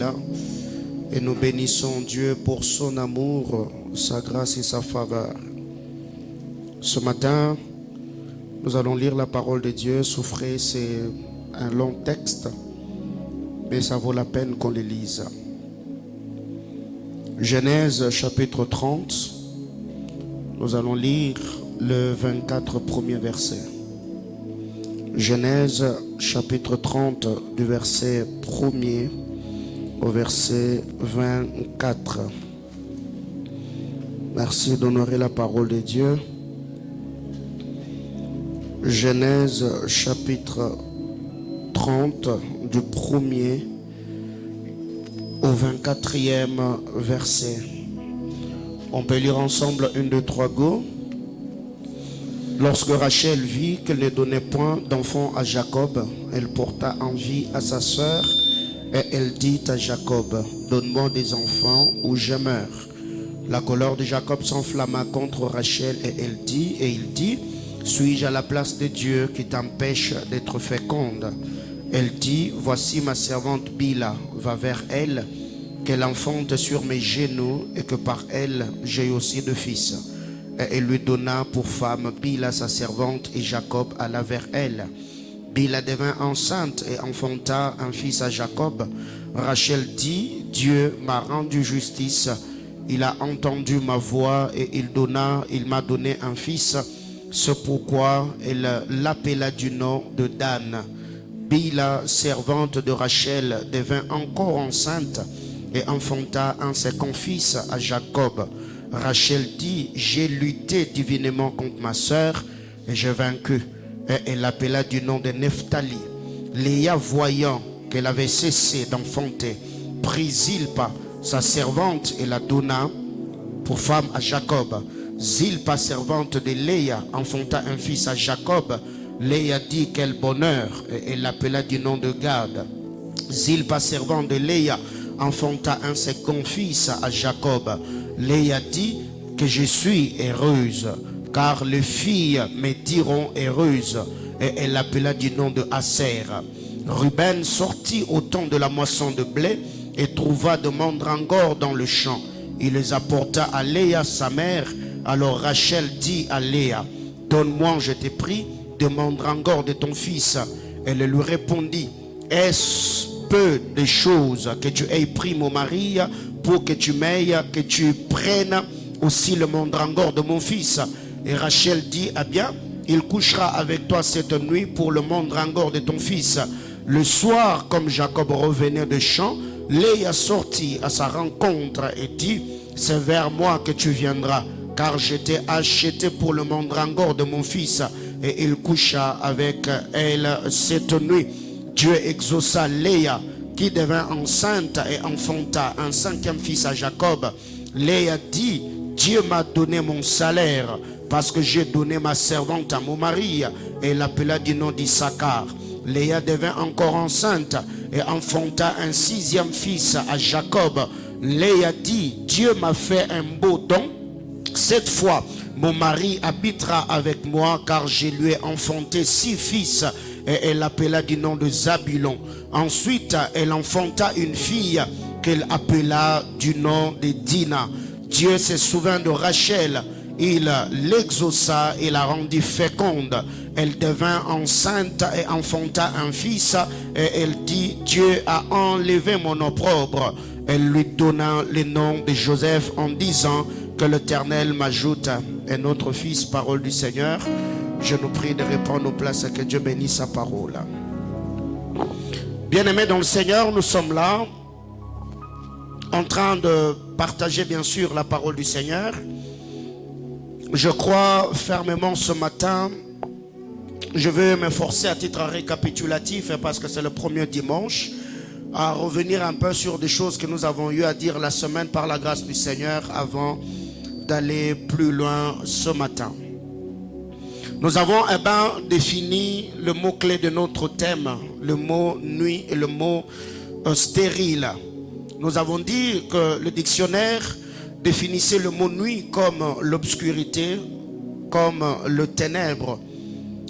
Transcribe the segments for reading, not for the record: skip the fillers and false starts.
là. Et nous bénissons Dieu pour son amour, sa grâce et sa faveur. Ce matin, nous allons lire la parole de Dieu. Souffrez, c'est un long texte, mais ça vaut la peine qu'on le lise. Genèse chapitre 30, nous allons lire le 24 premier verset. Genèse chapitre 30 du verset 1er au verset 24. Merci d'honorer la parole de Dieu. Genèse chapitre 30 du 1er au 24e verset. On peut lire ensemble 1, 2, 3, go. Lorsque Rachel vit qu'elle ne donnait point d'enfant à Jacob, elle porta envie à sa sœur et elle dit à Jacob, donne-moi des enfants ou je meurs. La colère de Jacob s'enflamma contre Rachel et il dit, suis-je à la place de Dieu qui t'empêche d'être féconde? Elle dit, voici ma servante Bila, va vers elle, qu'elle enfante sur mes genoux et que par elle j'ai aussi de fils. Et elle lui donna pour femme Bila sa servante et Jacob alla vers elle. Bila devint enceinte et enfanta un fils à Jacob. Rachel dit, Dieu m'a rendu justice, il a entendu ma voix et il m'a donné un fils. C'est pourquoi elle l'appela du nom de Dan. Bila, servante de Rachel, devint encore enceinte et enfanta un second fils à Jacob. Rachel dit, j'ai lutté divinement contre ma sœur et j'ai vaincu. Et elle l'appela du nom de Nephtali. Léa, voyant qu'elle avait cessé d'enfanter, prit Zilpa, sa servante, et la donna pour femme à Jacob. Zilpa, servante de Léa, enfanta un fils à Jacob. Léa dit, quel bonheur, et elle l'appela du nom de Gad. Zilpa, servante de Léa, enfanta un second fils à Jacob. Léa dit que je suis heureuse, car les filles me diront heureuse, et elle l'appela du nom de Aser. Ruben sortit au temps de la moisson de blé et trouva de mandrangores dans le champ. Il les apporta à Léa sa mère. Alors Rachel dit à Léa, donne-moi, je t'ai pris, de mandrangores de ton fils. Elle lui répondit, est-ce peu de choses que tu aies pris mon mari pour que tu m'ailles, que tu prennes aussi le mandrangore de mon fils? Et Rachel dit, ah bien, il couchera avec toi cette nuit pour le mandrangore de ton fils. Le soir, comme Jacob revenait de champ, Léa sortit à sa rencontre et dit, c'est vers moi que tu viendras, car je t'ai acheté pour le mandrangore de mon fils. Et il coucha avec elle cette nuit. Dieu exauça Léa, qui devint enceinte et enfanta un cinquième fils à Jacob. Léa dit, Dieu m'a donné mon salaire, parce que j'ai donné ma servante à mon mari. Et l'appela du nom d'Issachar. Léa devint encore enceinte et enfanta un sixième fils à Jacob. Léa dit, Dieu m'a fait un beau don. Cette fois, mon mari habitera avec moi, car je lui ai enfanté 6 fils. Et elle l'appela du nom de Zabulon. Ensuite, elle enfanta une fille qu'elle appela du nom de Dina. Dieu se souvint de Rachel. Il l'exauça et la rendit féconde. Elle devint enceinte et enfanta un fils. Et elle dit, Dieu a enlevé mon opprobre. Elle lui donna le nom de Joseph en disant, que l'Éternel m'ajoute un autre fils. Parole du Seigneur. Je nous prie de reprendre nos places, que Dieu bénisse sa parole. Bien-aimés dans le Seigneur, nous sommes là en train de partager bien sûr la parole du Seigneur. Je crois fermement ce matin, je vais m'efforcer à titre récapitulatif parce que c'est le premier dimanche, à revenir un peu sur des choses que nous avons eu à dire la semaine par la grâce du Seigneur avant d'aller plus loin ce matin. Nous avons défini le mot-clé de notre thème, le mot nuit et le mot stérile. Nous avons dit que le dictionnaire définissait le mot nuit comme l'obscurité, comme le ténèbre.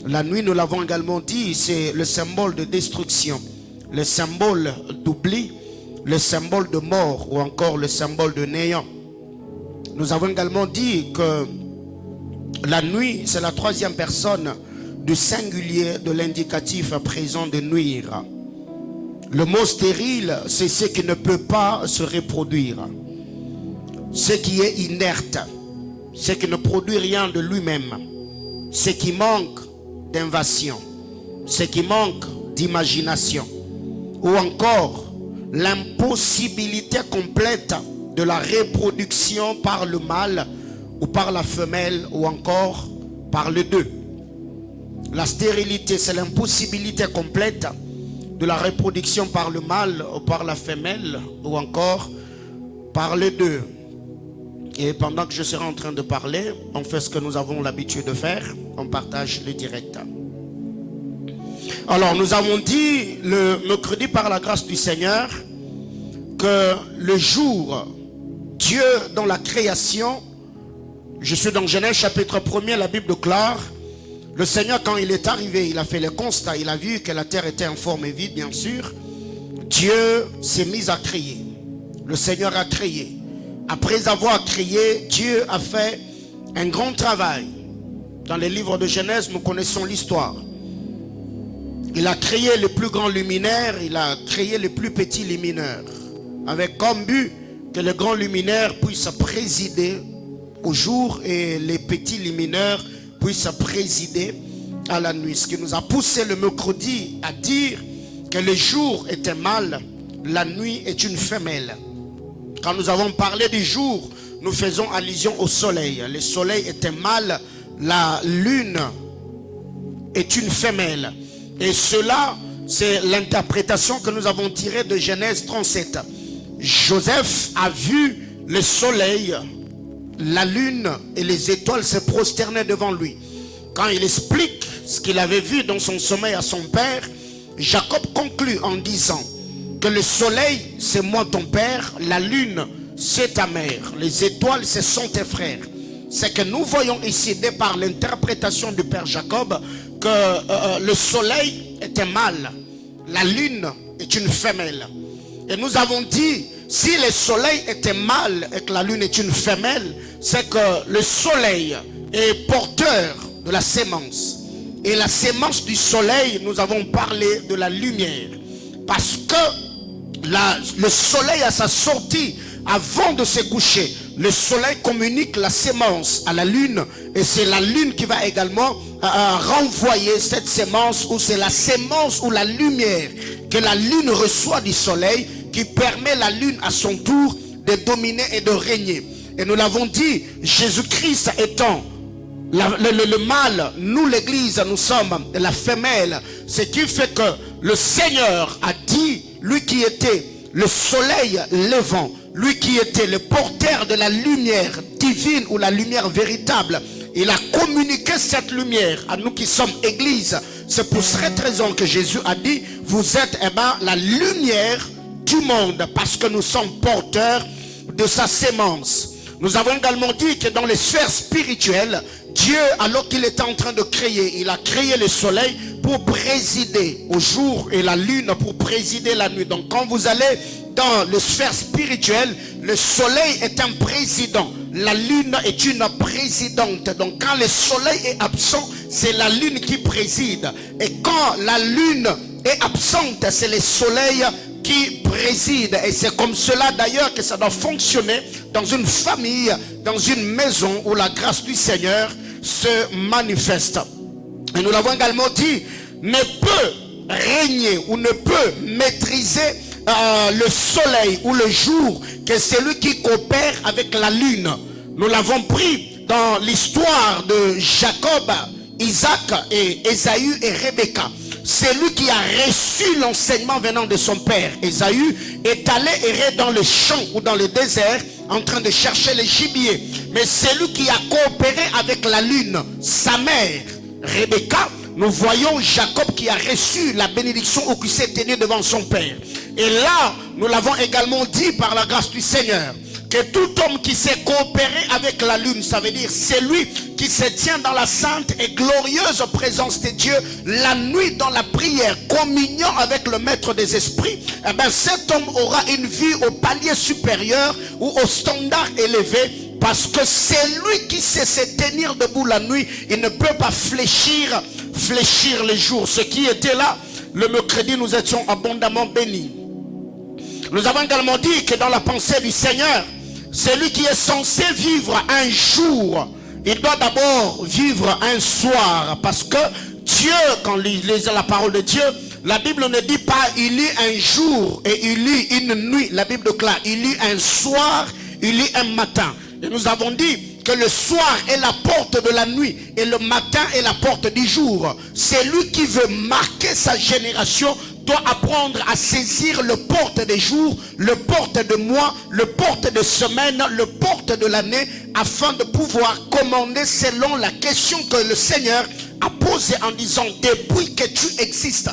La nuit, nous l'avons également dit, c'est le symbole de destruction, le symbole d'oubli, le symbole de mort ou encore le symbole de néant. Nous avons également dit que la nuit, c'est la troisième personne du singulier de l'indicatif présent de nuire. Le mot stérile, c'est ce qui ne peut pas se reproduire, ce qui est inerte, ce qui ne produit rien de lui-même, ce qui manque d'invention, ce qui manque d'imagination, ou encore l'impossibilité complète de la reproduction par le mâle ou par la femelle ou encore par les deux. La stérilité, c'est l'impossibilité complète de la reproduction par le mâle ou par la femelle ou encore par les deux. Et pendant que je serai en train de parler, on fait ce que nous avons l'habitude de faire, on partage le direct. Alors nous avons dit le mercredi par la grâce du Seigneur que le jour, Dieu dans la création, je suis dans Genèse chapitre 1er, la Bible déclare, le Seigneur quand il est arrivé, il a fait le constat, il a vu que la terre était informe et vide bien sûr. Dieu s'est mis à créer, le Seigneur a créé. Après avoir créé, Dieu a fait un grand travail. Dans les livres de Genèse, nous connaissons l'histoire. Il a créé les plus grands luminaires, il a créé les plus petits luminaires, avec comme but que les grands luminaires puissent présider au jour et les petits luminaires puissent présider à la nuit. Ce qui nous a poussé le mercredi à dire que le jour était mâle, la nuit est une femelle. Quand nous avons parlé du jour, nous faisons allusion au soleil. Le soleil était mâle, la lune est une femelle. Et cela, c'est l'interprétation que nous avons tirée de Genèse 37. Joseph a vu le soleil, la lune et les étoiles se prosterner devant lui. Quand il explique ce qu'il avait vu dans son sommeil à son père, Jacob conclut en disant que le soleil, c'est moi ton père, la lune, c'est ta mère, les étoiles, ce sont tes frères. C'est que nous voyons ici, dès par l'interprétation du père Jacob, que le soleil était mâle, la lune est une femelle. Et nous avons dit, si le soleil était mâle et que la lune est une femelle, c'est que le soleil est porteur de la sémence. Et la sémence du soleil, nous avons parlé de la lumière. Parce que le soleil à sa sortie, avant de se coucher, le soleil communique la sémence à la lune. Et c'est la lune qui va également renvoyer cette sémence, ou c'est la sémence ou la lumière que la lune reçoit du soleil, qui permet la lune à son tour de dominer et de régner. Et nous l'avons dit, Jésus-Christ étant le mâle, nous l'église, nous sommes la femelle. Ce qui fait que le Seigneur a dit, lui qui était le soleil levant, lui qui était le porteur de la lumière divine ou la lumière véritable, il a communiqué cette lumière à nous qui sommes église. C'est pour cette raison que Jésus a dit, vous êtes la lumière du monde, parce que nous sommes porteurs de sa sémence. Nous avons également dit que dans les sphères spirituelles, Dieu, alors qu'il était en train de créer, il a créé le soleil pour présider au jour et la lune pour présider la nuit. Donc quand vous allez dans les sphères spirituelles, le soleil est un président, la lune est une présidente. Donc quand le soleil est absent, c'est la lune qui préside. Et quand la lune est absente, c'est le soleil qui préside. Et c'est comme cela d'ailleurs que ça doit fonctionner dans une famille, dans une maison où la grâce du Seigneur se manifeste. Et nous l'avons également dit, ne peut régner ou ne peut maîtriser le soleil ou le jour que celui qui coopère avec la lune. Nous l'avons pris dans l'histoire de Jacob, Isaac et Ésaü et Rebecca. C'est lui qui a reçu l'enseignement venant de son père. Ésaü est allé errer dans le champ ou dans le désert en train de chercher le gibier. Mais c'est lui qui a coopéré avec la lune, sa mère, Rebecca. Nous voyons Jacob qui a reçu la bénédiction ou qui s'est tenu devant son père. Et là, nous l'avons également dit par la grâce du Seigneur, que tout homme qui sait coopérer avec la lune, ça veut dire celui qui se tient dans la sainte et glorieuse présence de Dieu, la nuit dans la prière, communion avec le maître des esprits, eh bien cet homme aura une vie au palier supérieur ou au standard élevé. Parce que c'est lui qui sait se tenir debout la nuit. Il ne peut pas fléchir les jours. Ce qui était là, le mercredi, nous étions abondamment bénis. Nous avons également dit que dans la pensée du Seigneur, celui qui est censé vivre un jour, il doit d'abord vivre un soir. Parce que Dieu, quand il lit la parole de Dieu, la Bible ne dit pas il lit un jour et il lit une nuit. La Bible déclare il lit un soir, il lit un matin. Et nous avons dit que le soir est la porte de la nuit et le matin est la porte du jour. C'est lui qui veut marquer sa génération doit apprendre à saisir le porte des jours, le porte de mois, le porte de semaine, le porte de l'année, afin de pouvoir commander selon la question que le Seigneur a posée en disant depuis que tu existes,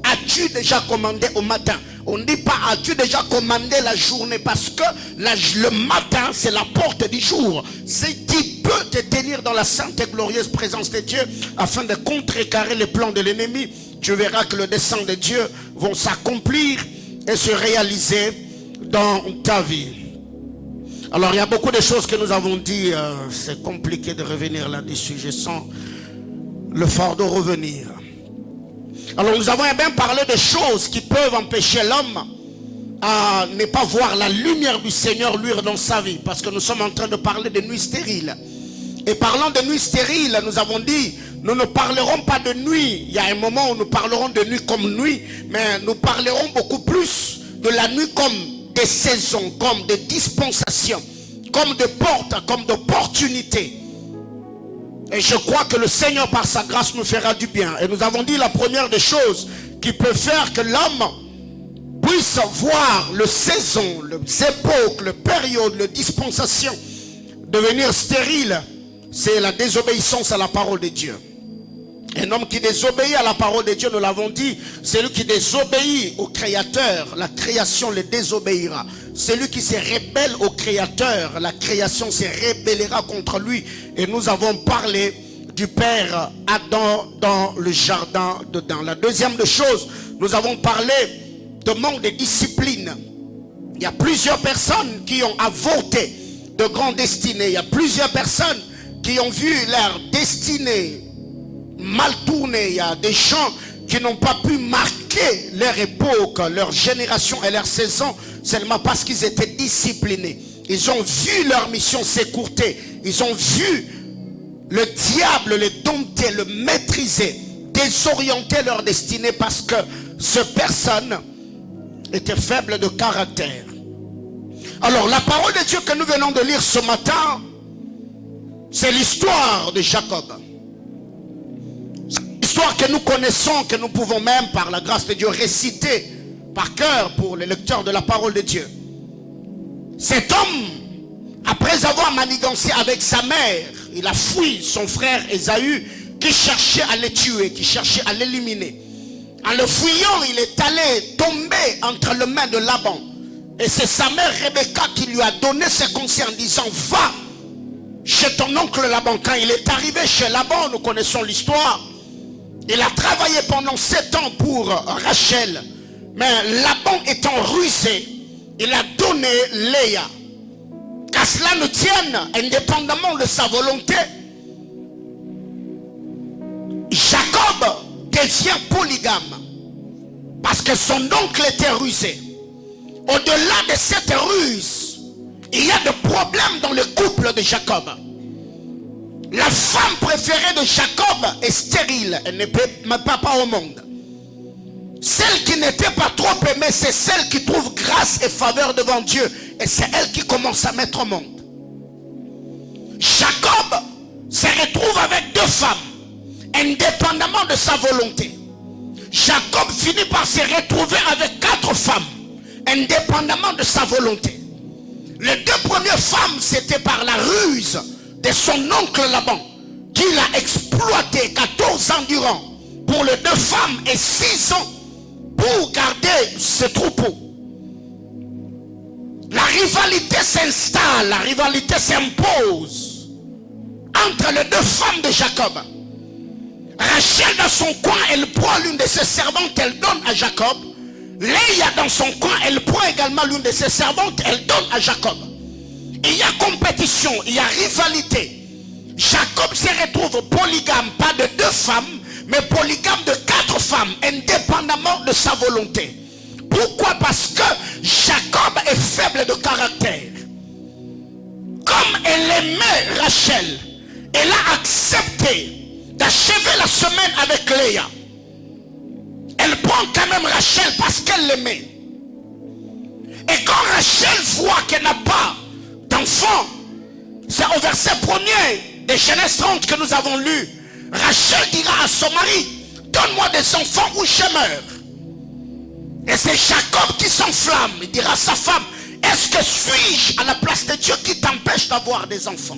as-tu déjà commandé au matin? On ne dit pas as-tu déjà commandé la journée, parce que le matin c'est la porte du jour. Si tu peux te tenir dans la sainte et glorieuse présence de Dieu afin de contrecarrer les plans de l'ennemi, tu verras que le dessein de Dieu vont s'accomplir et se réaliser dans ta vie. Alors il y a beaucoup de choses que nous avons dit, c'est compliqué de revenir là-dessus, je sens le fardeau revenir. Alors nous avons bien parlé de choses qui peuvent empêcher l'homme à ne pas voir la lumière du Seigneur luire dans sa vie. Parce que nous sommes en train de parler de nuit stérile. Et parlant de nuit stérile, nous avons dit, nous ne parlerons pas de nuit. Il y a un moment où nous parlerons de nuit comme nuit, mais nous parlerons beaucoup plus de la nuit comme des saisons, comme des dispensations, comme des portes, comme d'opportunités. Et je crois que le Seigneur par sa grâce nous fera du bien. Et nous avons dit la première des choses qui peut faire que l'homme puisse voir le saison, les époques, les périodes, les dispensations devenir stérile, c'est la désobéissance à la parole de Dieu. Un homme qui désobéit à la parole de Dieu, nous l'avons dit, celui qui désobéit au Créateur, la création le désobéira. Celui qui se rébelle au Créateur, la création se rébellera contre lui. Et nous avons parlé du Père Adam dans le jardin d'Éden. La deuxième des choses, nous avons parlé de manque de discipline. Il y a plusieurs personnes qui ont avorté de grandes destinées. Il y a plusieurs personnes qui ont vu leur destinée mal tourner. Il y a des gens qui n'ont pas pu marquer leur époque, leur génération et leur saison seulement parce qu'ils étaient disciplinés. Ils ont vu leur mission s'écourter. Ils ont vu le diable les dompter, le maîtriser, désorienter leur destinée parce que ces personnes étaient faibles de caractère. Alors la parole de Dieu que nous venons de lire ce matin, c'est l'histoire de Jacob. Histoire que nous connaissons, que nous pouvons même par la grâce de Dieu réciter par cœur pour les lecteurs de la parole de Dieu. Cet homme, après avoir manigancé avec sa mère, il a fui son frère Ésaü qui cherchait à le tuer, qui cherchait à l'éliminer. En le fuyant, il est allé tomber entre les mains de Laban. Et c'est sa mère Rebecca qui lui a donné ses conseils en disant va chez ton oncle Laban. Quand il est arrivé chez Laban, nous connaissons l'histoire. Il a travaillé pendant 7 ans pour Rachel. Mais Laban étant rusé, il a donné Léa. Qu'à cela ne tienne, indépendamment de sa volonté, Jacob devient polygame. Parce que son oncle était rusé. Au-delà de cette ruse, il y a des problèmes dans le couple de Jacob. La femme préférée de Jacob est stérile. Elle ne peut pas au monde. Celle qui n'était pas trop aimée, c'est celle qui trouve grâce et faveur devant Dieu. Et c'est elle qui commence à mettre au monde. Jacob se retrouve avec 2 femmes, indépendamment de sa volonté. Jacob finit par se retrouver avec 4 femmes, indépendamment de sa volonté. Les 2 premières femmes, c'était par la ruse de son oncle Laban, qui l'a exploité 14 ans durant pour les 2 femmes et 6 ans pour garder ce troupeau. La rivalité rivalité s'installe, la rivalité s'impose entre les deux femmes de Jacob. Rachel dans son coin, elle prend l'une de ses servantes, elle donne à Jacob. Léa dans son coin, elle prend également l'une de ses servantes, elle donne à Jacob. Il y a compétition, il y a rivalité. Jacob se retrouve polygame, pas de 2 femmes, mais polygame de 4 femmes, indépendamment de sa volonté. Pourquoi? Parce que Jacob est faible de caractère. Comme elle aimait Rachel, elle a accepté d'achever la semaine avec Léa. Elle prend quand même Rachel parce qu'elle l'aimait. Et quand Rachel voit qu'elle n'a pas d'enfant, c'est au verset 1er de Genèse 30 que nous avons lu. Rachel dira à son mari, donne-moi des enfants ou je meurs. Et c'est Jacob qui s'enflamme. Il dira à sa femme, est-ce que suis-je à la place de Dieu qui t'empêche d'avoir des enfants?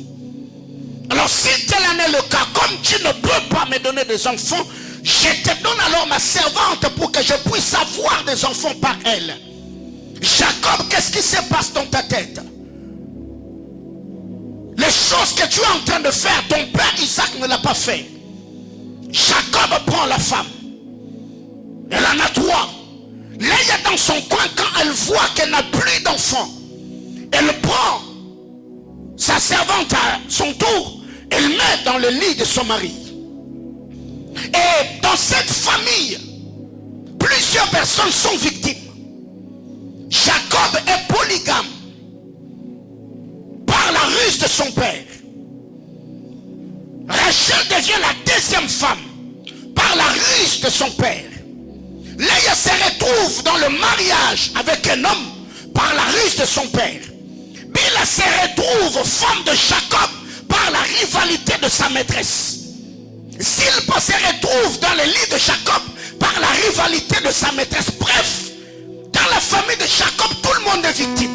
Alors si tel en est le cas, comme tu ne peux pas me donner des enfants, je te donne alors ma servante pour que je puisse avoir des enfants par elle. Jacob, qu'est-ce qui se passe dans ta tête? Les choses que tu es en train de faire, ton père Isaac ne l'a pas fait. Jacob prend la femme. Elle en a 3. Léa dans son coin, quand elle voit qu'elle n'a plus d'enfants, elle prend sa servante à son tour, elle met dans le lit de son mari. Et dans cette famille, plusieurs personnes sont victimes. Jacob est polygame par la ruse de son père. Rachel devient la 2e femme par la ruse de son père. Léa se retrouve dans le mariage avec un homme par la ruse de son père. Bila se retrouve femme de Jacob par la rivalité de sa maîtresse. Zilpa se retrouve dans le lit de Jacob par la rivalité de sa maîtresse. Bref, dans la famille de Jacob, tout le monde est victime.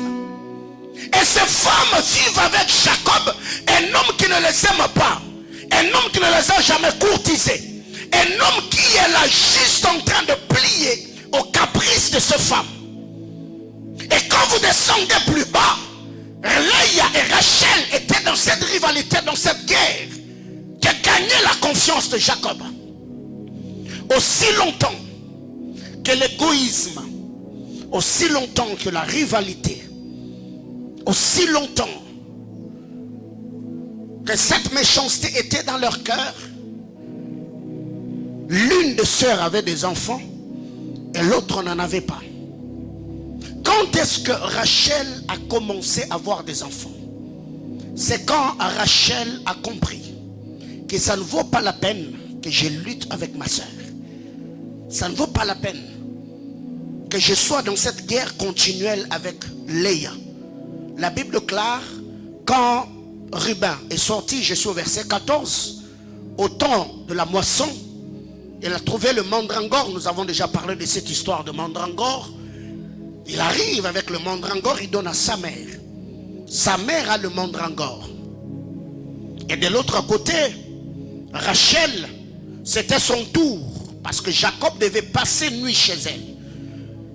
Et ces femmes vivent avec Jacob, un homme qui ne les aime pas, un homme qui ne les a jamais courtisés, un homme qui est là juste en train de plier aux caprices de ces femmes. Et quand vous descendez plus bas, Léa et Rachel étaient dans cette rivalité, dans cette guerre qui a gagné la confiance de Jacob. Aussi longtemps que l'égoïsme, aussi longtemps que la rivalité, aussi longtemps que cette méchanceté était dans leur cœur, l'une des sœurs avait des enfants et l'autre n'en avait pas. Quand est-ce que Rachel a commencé à avoir des enfants? C'est quand Rachel a compris que ça ne vaut pas la peine que je lutte avec ma sœur. Ça ne vaut pas la peine que je sois dans cette guerre continuelle avec Léa. La Bible déclare, quand Ruben est sorti, je suis au verset 14, au temps de la moisson, il a trouvé le mandrangore. Nous avons déjà parlé de cette histoire de mandrangore. Il arrive avec le mandrangore, il donne à sa mère. Sa mère a le mandrangore. Et de l'autre côté, Rachel, c'était son tour. Parce que Jacob devait passer nuit chez elle.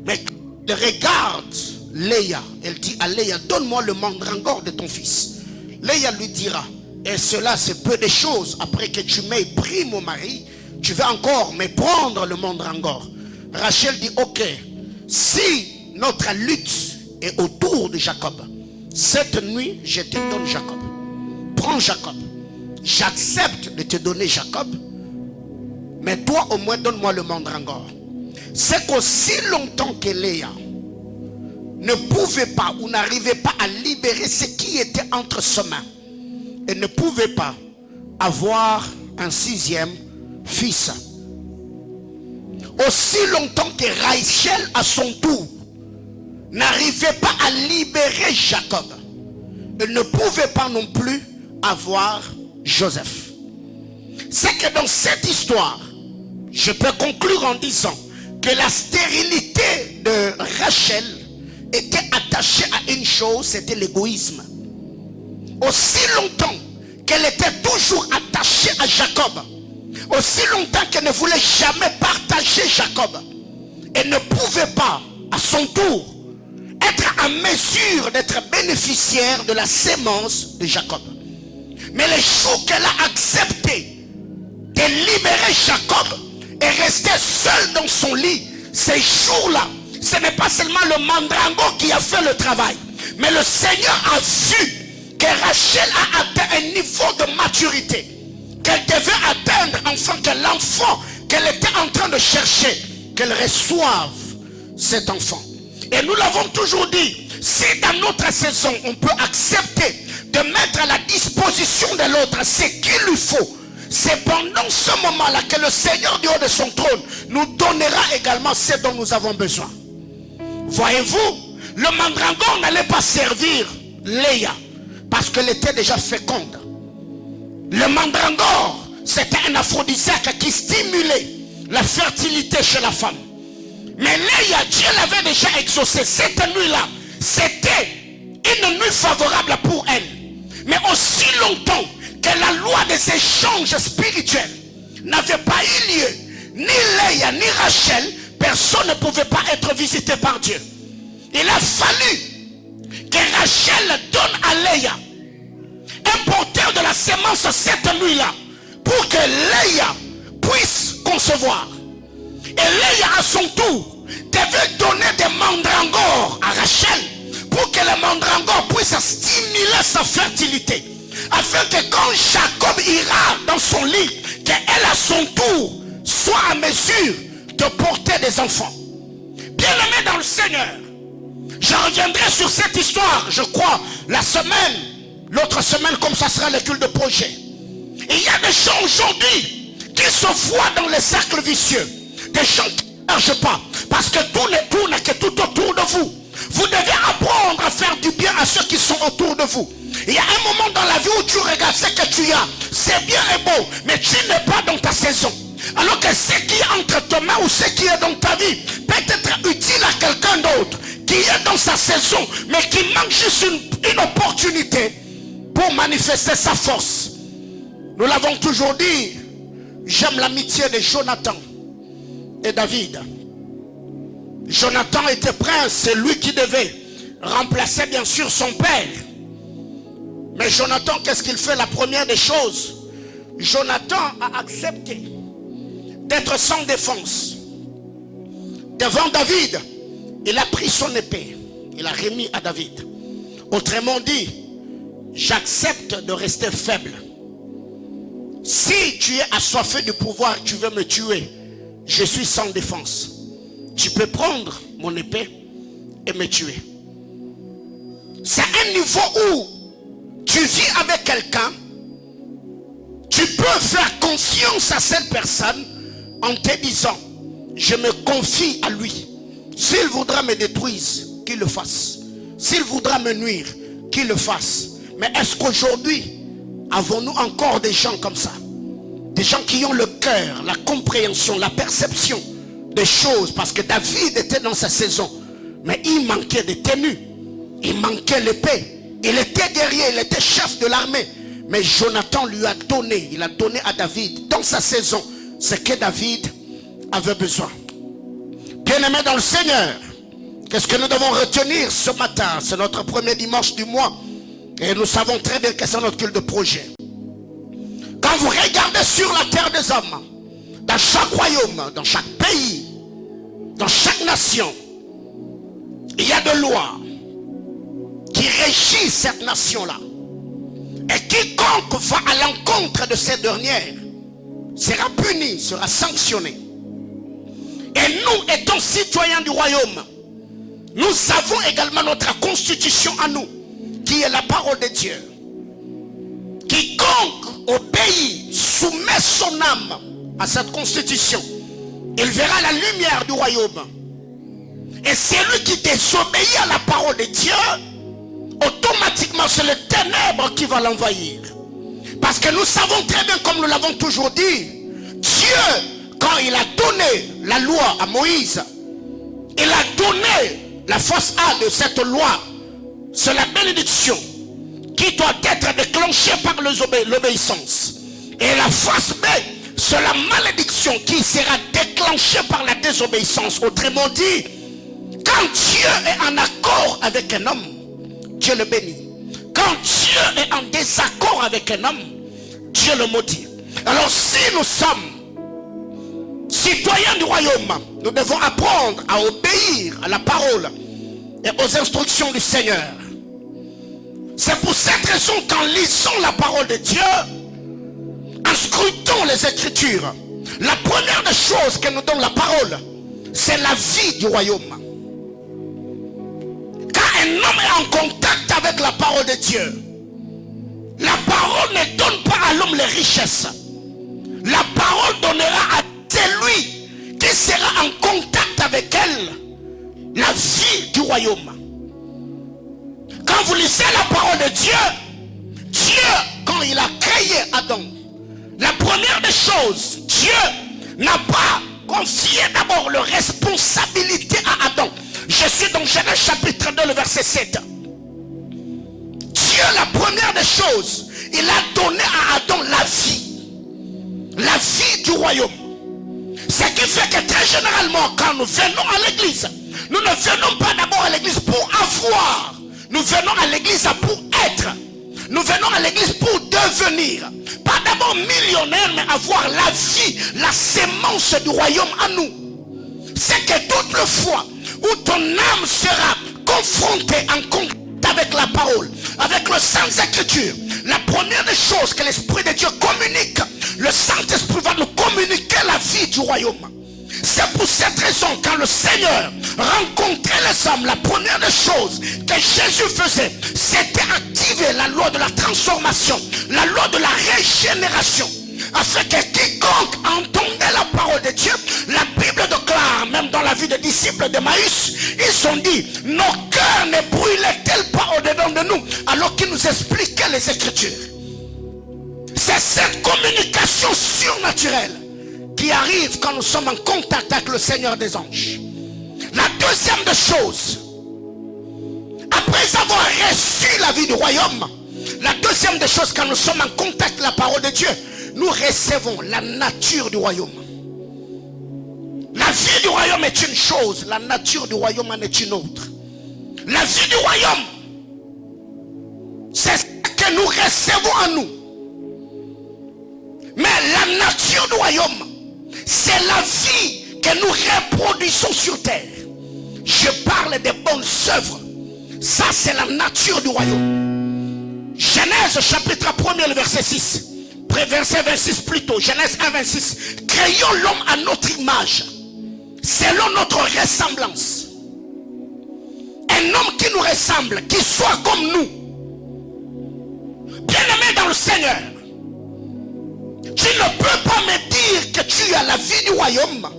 Mais elle regarde Léa. Elle dit à Léa, donne-moi le mandrangore de ton fils. Léa lui dira, et cela c'est peu de choses. Après que tu m'aies pris mon mari, tu vas encore me prendre le mandrangore. Rachel dit, ok, si notre lutte est autour de Jacob, cette nuit je te donne Jacob. Prends Jacob. J'accepte de te donner Jacob, mais toi au moins donne-moi le mandrangore. C'est qu'aussi longtemps que Léa ne pouvait pas ou n'arrivait pas à libérer ce qui était entre ses mains, elle ne pouvait pas avoir un 6e fils. Aussi longtemps que Rachel à son tour n'arrivait pas à libérer Jacob, elle ne pouvait pas non plus avoir Joseph. C'est que dans cette histoire, je peux conclure en disant que la stérilité de Rachel était attachée à une chose, c'était l'égoïsme. Aussi longtemps qu'elle était toujours attachée à Jacob, aussi longtemps qu'elle ne voulait jamais partager Jacob, elle ne pouvait pas, à son tour, être en mesure d'être bénéficiaire de la sémence de Jacob. Mais le jour qu'elle a accepté de libérer Jacob et rester seul dans son lit, ces jours-là, ce n'est pas seulement le mandrango qui a fait le travail, mais le Seigneur a vu que Rachel a atteint un niveau de maturité qu'elle devait atteindre afin que l'enfant qu'elle était en train de chercher, qu'elle reçoive cet enfant. Et nous l'avons toujours dit, si dans notre saison on peut accepter de mettre à la disposition de l'autre ce qu'il lui faut, c'est pendant ce moment-là que le Seigneur du haut de son trône nous donnera également ce dont nous avons besoin. Voyez-vous, le mandragon n'allait pas servir Léa parce qu'elle était déjà féconde. Le mandragore, c'était un aphrodisiaque qui stimulait la fertilité chez la femme. Mais Léa, Dieu l'avait déjà exaucé. Cette nuit-là, c'était une nuit favorable pour elle. Mais aussi longtemps que la loi des échanges spirituels n'avait pas eu lieu, ni Léa ni Rachel, personne ne pouvait pas être visité par Dieu. Il a fallu que Rachel donne à Léa un porteur de la sémence cette nuit-là pour que Léa puisse concevoir. Et Léa à son tour devait donner des mandragores à Rachel pour que le mandragore puisse stimuler sa fertilité, afin que quand Jacob ira dans son lit, qu'elle à son tour soit en mesure de porter des enfants. Bien-aimés dans le Seigneur, je reviendrai sur cette histoire, je crois, l'autre semaine, comme ça sera le culte de projet. Et il y a des gens aujourd'hui qui se voient dans les cercles vicieux, des gens qui ne marchent pas, parce que tout ne tourne que tout autour de vous. Vous devez apprendre à faire du bien à ceux qui sont autour de vous. Il y a un moment dans la vie où tu regardes ce que tu as, c'est bien et beau, mais tu n'es pas dans ta saison. Alors que ce qui est entre tes mains ou ce qui est dans ta vie peut être utile à quelqu'un d'autre qui est dans sa saison, mais qui manque juste une opportunité pour manifester sa force. Nous l'avons toujours dit, j'aime l'amitié de Jonathan et David. Jonathan était prince, c'est lui qui devait remplacer bien sûr son père. Mais Jonathan, qu'est-ce qu'il fait? La première des choses, Jonathan a accepté d'être sans défense. Devant David, il a pris son épée, il a remis à David. Autrement dit, j'accepte de rester faible. Si tu es assoiffé du pouvoir, tu veux me tuer, je suis sans défense. Tu peux prendre mon épée et me tuer. C'est un niveau où tu vis avec quelqu'un, tu peux faire confiance à cette personne en te disant, je me confie à lui. S'il voudra me détruire, qu'il le fasse. S'il voudra me nuire, qu'il le fasse. Mais est-ce qu'aujourd'hui, avons-nous encore des gens comme ça? Des gens qui ont le cœur, la compréhension, la perception des choses. Parce que David était dans sa saison, mais il manquait de tenue. Il manquait l'épée. Il était guerrier, il était chef de l'armée. Mais Jonathan lui a donné, il a donné à David, dans sa saison, ce que David avait besoin. Bien-aimés dans le Seigneur, qu'est-ce que nous devons retenir ce matin? C'est notre premier dimanche du mois. Et nous savons très bien que c'est notre culte de projet. Quand vous regardez sur la terre des hommes, dans chaque royaume, dans chaque pays, dans chaque nation, il y a des lois qui régissent cette nation-là. Et quiconque va à l'encontre de ces dernières sera puni, sera sanctionné. Et nous, étant citoyens du royaume, nous avons également notre constitution à nous, qui est la parole de Dieu. Quiconque obéit, soumet son âme à cette constitution, il verra la lumière du royaume. Et celui qui désobéit à la parole de Dieu, automatiquement c'est le ténèbre qui va l'envahir. Parce que nous savons très bien, comme nous l'avons toujours dit, Dieu, quand il a donné la loi à Moïse, il a donné la face A de cette loi, c'est la bénédiction qui doit être déclenchée par l'obéissance. Et la face B, c'est la malédiction qui sera déclenchée par la désobéissance. Autrement dit, quand Dieu Dieu est en accord avec un homme, Dieu le bénit. Quand Dieu est en désaccord avec un homme, Dieu le maudit. Alors si nous sommes citoyens du royaume, nous devons apprendre à obéir à la parole et aux instructions du Seigneur. C'est pour cette raison qu'en lisant la parole de Dieu, en scrutant les Écritures, la première des choses que nous donne la parole, c'est la vie du royaume. Quand un homme est en contact avec la parole de Dieu, la parole ne donne pas à l'homme les richesses. La parole donnera à celui qui sera en contact avec elle la vie du royaume. Quand vous lisez la parole de Dieu, Dieu, quand il a créé Adam, la première des choses, Dieu n'a pas confié d'abord la responsabilité à Adam. Je suis dans Genèse chapitre 2, le verset 7. Dieu, la première des choses, il a donné à Adam la vie du royaume. Ce qui fait que très généralement, quand nous venons à l'église, nous ne venons pas d'abord à l'église pour avoir. Nous venons à l'église pour être. Nous venons à l'église pour devenir. Pas d'abord millionnaire, mais avoir la vie, la sémence du royaume en nous. C'est que toute le fois où ton âme sera confrontée en contact avec la parole, avec le Saint-Écriture, la première des choses que l'Esprit de Dieu communique, le Saint-Esprit va nous communiquer la vie du royaume. C'est pour cette raison, quand le Seigneur rencontrait les hommes, la première des choses que Jésus faisait, c'était activer la loi de la transformation, la loi de la régénération, afin que quiconque entendait la parole de Dieu, la Bible déclare, même dans la vie des disciples d'Emmaüs, ils ont dit, nos cœurs ne brûlaient-ils pas au-dedans de nous, alors qu'ils nous expliquaient les Écritures. C'est cette communication surnaturelle qui arrive quand nous sommes en contact avec le Seigneur des anges. La deuxième des choses, après avoir reçu la vie du royaume, la deuxième des choses, quand nous sommes en contact avec la parole de Dieu, nous recevons la nature du royaume. La vie du royaume est une chose, la nature du royaume en est une autre. La vie du royaume, c'est ce que nous recevons en nous. Mais la nature du royaume, c'est la vie que nous reproduisons sur terre. Je parle des bonnes œuvres. Ça, c'est la nature du royaume. Genèse chapitre 1er, le verset 6. Verset 26 plutôt. Genèse 1, 26. Créons l'homme à notre image, selon notre ressemblance. Un homme qui nous ressemble, qui soit comme nous. Bien-aimé dans le Seigneur, tu ne peux pas me dire que tu as la vie du royaume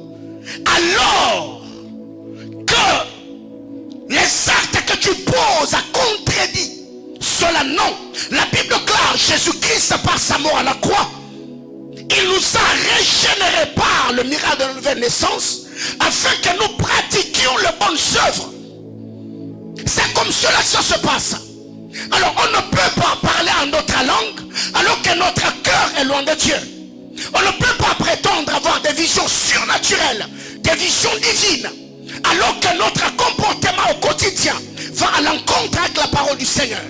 alors que les actes que tu poses a contredit cela. Non, la Bible déclare Jésus-Christ par sa mort à la croix, il nous a régénérés par le miracle de la nouvelle naissance afin que nous pratiquions les bonnes œuvres. C'est comme cela que ça se passe. Alors on ne peut pas parler en notre langue alors que notre cœur est loin de Dieu. On ne peut pas prétendre avoir des visions surnaturelles, des visions divines, alors que notre comportement au quotidien va à l'encontre avec la parole du Seigneur.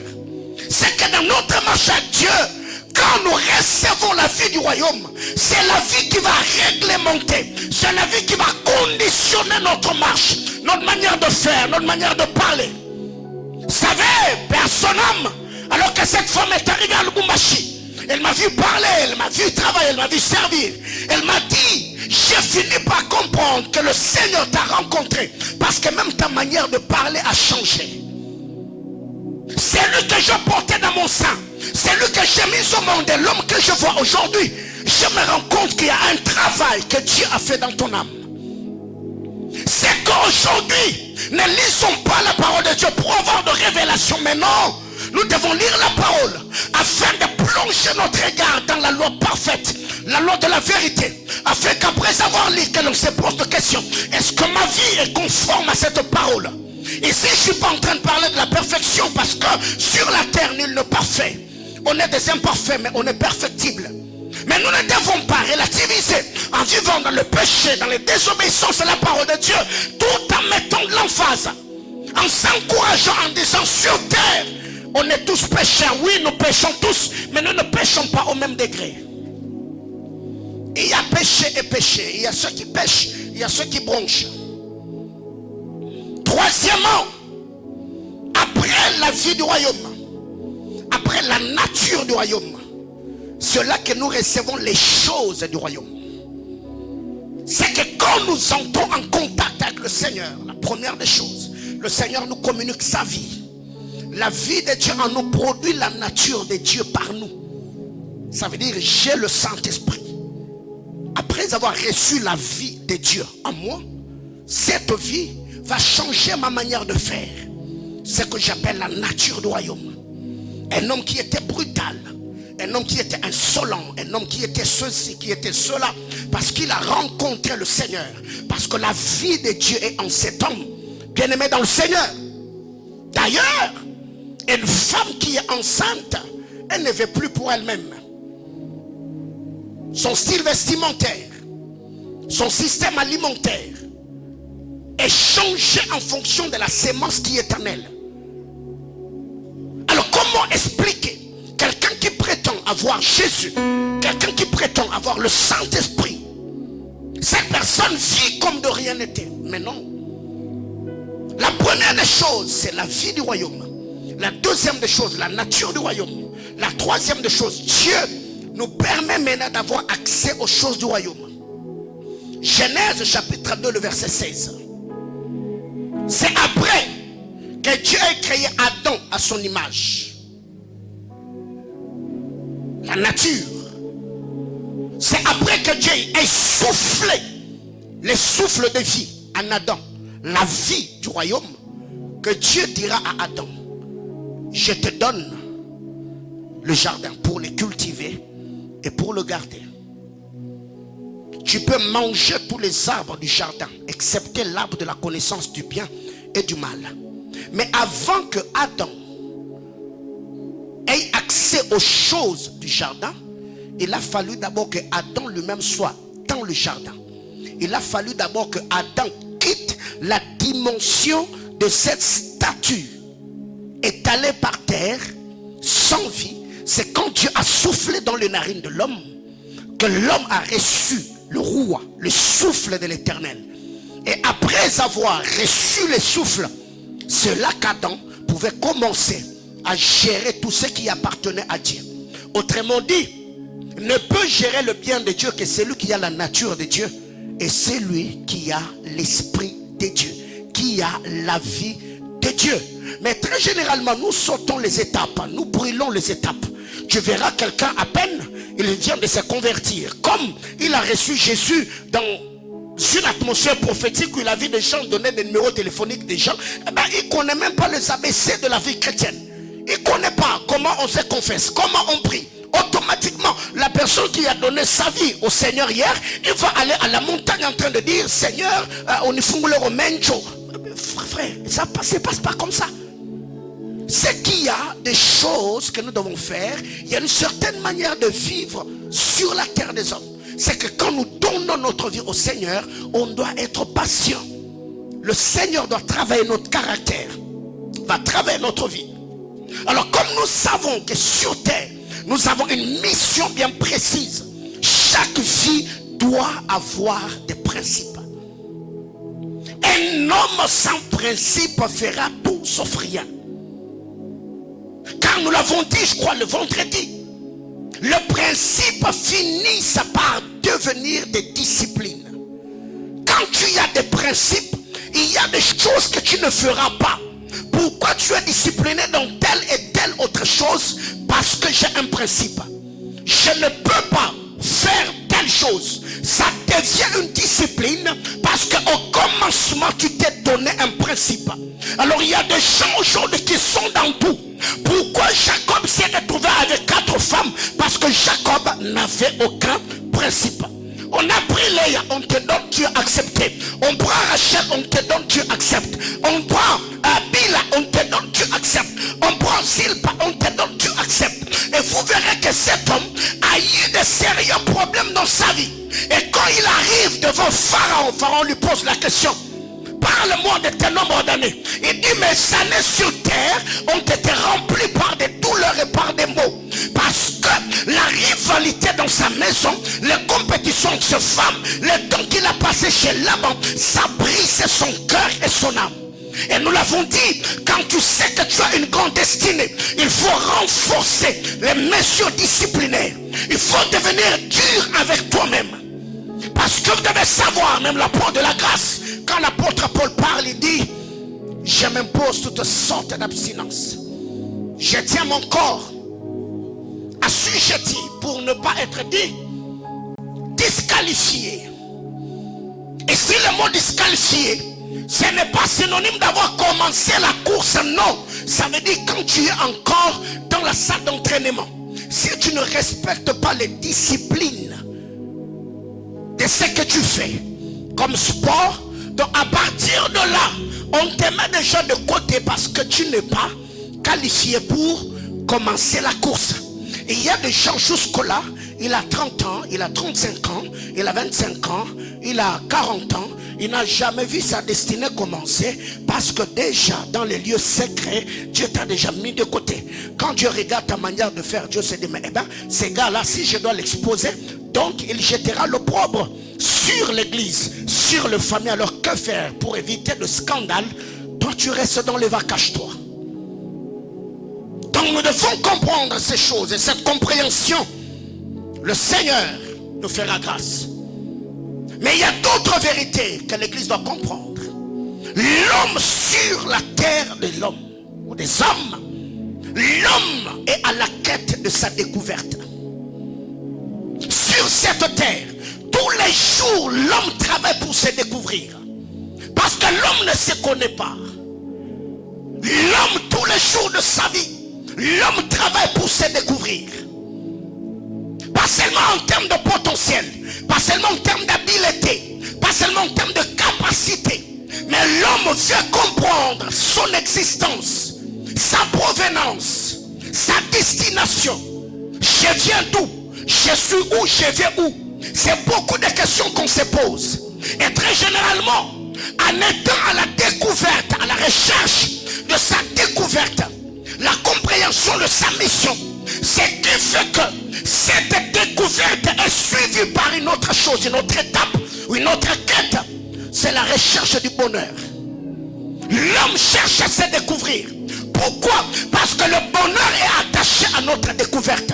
C'est que dans notre marche avec Dieu, quand nous recevons la vie du royaume, c'est la vie qui va réglementer, c'est la vie qui va conditionner notre marche, notre manière de faire, notre manière de parler. Vous savez, personne homme, alors que cette femme est arrivée à Lubumbashi, elle m'a vu parler, elle m'a vu travailler, elle m'a vu servir. Elle m'a dit, j'ai fini par comprendre que le Seigneur t'a rencontré parce que même ta manière de parler a changé. C'est lui que je portais dans mon sein, c'est lui que j'ai mis au monde, et l'homme que je vois aujourd'hui, je me rends compte qu'il y a un travail que Dieu a fait dans ton âme. C'est qu'aujourd'hui, ne lisons pas la parole de Dieu pour avoir de révélations, mais non, nous devons lire la parole afin de plonger notre regard dans la loi parfaite, la loi de la vérité, afin qu'après avoir lu, que l'on se pose de questions, est-ce que ma vie est conforme à cette parole? Ici, je ne suis pas en train de parler de la perfection, parce que sur la terre, nul n'est parfait. On est des imparfaits, mais on est perfectible. Mais nous ne devons pas relativiser en vivant dans le péché, dans les désobéissances à la parole de Dieu, tout en mettant de l'emphase En s'encourageant, en disant sur terre, on est tous pécheurs. Oui, nous péchons tous, mais nous ne péchons pas au même degré. Il y a péché et péché. Il y a ceux qui pêchent, il y a ceux qui bronchent. Troisièmement, après la vie du royaume, après la nature du royaume, c'est là que nous recevons les choses du royaume. C'est que quand nous entrons en contact avec le Seigneur, la première des choses, le Seigneur nous communique sa vie. La vie de Dieu en nous produit la nature de Dieu par nous. Ça veut dire j'ai le Saint-Esprit. Après avoir reçu la vie de Dieu en moi, cette vie va changer ma manière de faire. C'est ce que j'appelle la nature du royaume. Un homme qui était brutal, un homme qui était insolent, un homme qui était ceci, qui était cela, parce qu'il a rencontré le Seigneur, parce que la vie de Dieu est en cet homme, bien aimé dans le Seigneur. D'ailleurs, une femme qui est enceinte, elle ne veut plus pour elle-même. Son style vestimentaire, son système alimentaire est changé en fonction de la sémence qui est en elle. Alors comment expliquer quelqu'un qui prétend avoir Jésus, quelqu'un qui prétend avoir le Saint-Esprit, cette personne vit comme de rien n'était? Mais non. La première des choses, c'est la vie du royaume. La deuxième des choses, la nature du royaume. La troisième des choses, Dieu nous permet maintenant d'avoir accès aux choses du royaume. Genèse chapitre 2, le verset 16. C'est après que Dieu a créé Adam à son image. La nature. C'est après que Dieu ait soufflé le souffle de vie en Adam, la vie du royaume, que Dieu dira à Adam: je te donne le jardin pour le cultiver et pour le garder. Tu peux manger tous les arbres du jardin, excepté l'arbre de la connaissance du bien et du mal. Mais avant que Adam ait accès aux choses du jardin, il a fallu d'abord que Adam lui-même soit dans le jardin. Il a fallu d'abord que Adam quitte la dimension de cette statue étalée par terre, sans vie. C'est quand Dieu a soufflé dans les narines de l'homme que l'homme a reçu le roi, le souffle de l'Éternel. Et après avoir reçu le souffle, c'est là qu'Adam pouvait commencer à gérer tout ce qui appartenait à Dieu. Autrement dit, ne peut gérer le bien de Dieu que celui qui a la nature de Dieu, et celui qui a l'esprit de Dieu, qui a la vie de Dieu. Mais très généralement, nous sautons les étapes, nous brûlons les étapes. Tu verras quelqu'un à peine, il vient de se convertir. Comme il a reçu Jésus dans une atmosphère prophétique où il a vu des gens donner des numéros téléphoniques des gens, il ne connaît même pas les ABC de la vie chrétienne. Il ne connaît pas comment on se confesse, comment on prie. Automatiquement, la personne qui a donné sa vie au Seigneur hier, il va aller à la montagne en train de dire: Seigneur, on y fout le romencho. Frère, ça ne passe pas comme ça. C'est qu'il y a des choses que nous devons faire. Il y a une certaine manière de vivre sur la terre des hommes. C'est que quand nous donnons notre vie au Seigneur, on doit être patient. Le Seigneur doit travailler notre caractère, va travailler notre vie. Alors comme nous savons que sur terre, nous avons une mission bien précise, chaque vie doit avoir des principes. Un homme sans principe fera tout sauf rien. Car nous l'avons dit, je crois, le vendredi, le principe finit par devenir des disciplines. Quand tu as des principes, il y a des choses que tu ne feras pas. Pourquoi tu es discipliné dans telle et telle autre chose? Parce que j'ai un principe. Je ne peux pas faire telle chose. Ça devient une discipline parce qu'au commencement tu t'es donné un principe. Alors il y a des gens aujourd'hui qui sont dans tout. Pourquoi Jacob s'est retrouvé avec 4 femmes? Parce que Jacob n'avait aucun principe. On a pris Léa, on te donne, tu acceptes. On prend Rachel, on te donne, tu acceptes. On prend Bila, on te donne, tu acceptes. On prend Zilpa, on te donne, tu acceptes. Et vous verrez que cet homme a eu de sérieux problèmes dans sa vie. Et quand il arrive devant Pharaon, Pharaon lui pose la question: parle-moi de tes nombres d'années. Il dit, mes années sur terre ont été remplies par des douleurs et par des maux. Parce que la rivalité dans sa maison, les compétitions de cette femme, le temps qu'il a passé chez Laban, ça brise son cœur et son âme. Et nous l'avons dit, quand tu sais que tu as une grande destinée, il faut renforcer les mesures disciplinaires. Il faut devenir dur avec toi-même. Parce que vous devez savoir, même l'apôtre de la grâce, quand l'apôtre Paul parle, il dit, je m'impose toutes sortes d'abstinence. Je tiens mon corps assujetti pour ne pas être dit disqualifié. Et si le mot disqualifié, ce n'est pas synonyme d'avoir commencé la course, non. Ça veut dire quand tu es encore dans la salle d'entraînement. Si tu ne respectes pas les disciplines de ce que tu fais comme sport, donc à partir de là, on te met déjà de côté parce que tu n'es pas qualifié pour commencer la course. Et il y a des gens jusque-là, il a 30 ans, il a 35 ans, il a 25 ans, il a 40 ans, il n'a jamais vu sa destinée commencer parce que déjà dans les lieux secrets, Dieu t'a déjà mis de côté. Quand Dieu regarde ta manière de faire, Dieu se dit, mais ces gars-là, si je dois l'exposer, donc il jettera l'opprobre sur l'église, sur le famille. Alors que faire pour éviter le scandale? Toi tu restes dans les vagues, cache-toi. Donc nous devons comprendre ces choses et cette compréhension, le Seigneur nous fera grâce. Mais il y a d'autres vérités que l'église doit comprendre. L'homme sur la terre de l'homme ou des hommes, l'homme est à la quête de sa découverte. Sur cette terre, tous les jours, l'homme travaille pour se découvrir. Parce que l'homme ne se connaît pas. L'homme, tous les jours de sa vie, l'homme travaille pour se découvrir. Pas seulement en termes de potentiel, pas seulement en termes d'habileté, pas seulement en termes de capacité, mais l'homme veut comprendre son existence, sa provenance, sa destination. Je viens d'où? Je suis où? Je viens où? C'est beaucoup de questions qu'on se pose. Et très généralement, en étant à la découverte, à la recherche de sa découverte, la compréhension de sa mission, ce qui fait que cette découverte est suivie par une autre chose, une autre étape ou une autre quête, c'est la recherche du bonheur. L'homme cherche à se découvrir. Pourquoi? Parce que le bonheur est attaché à notre découverte.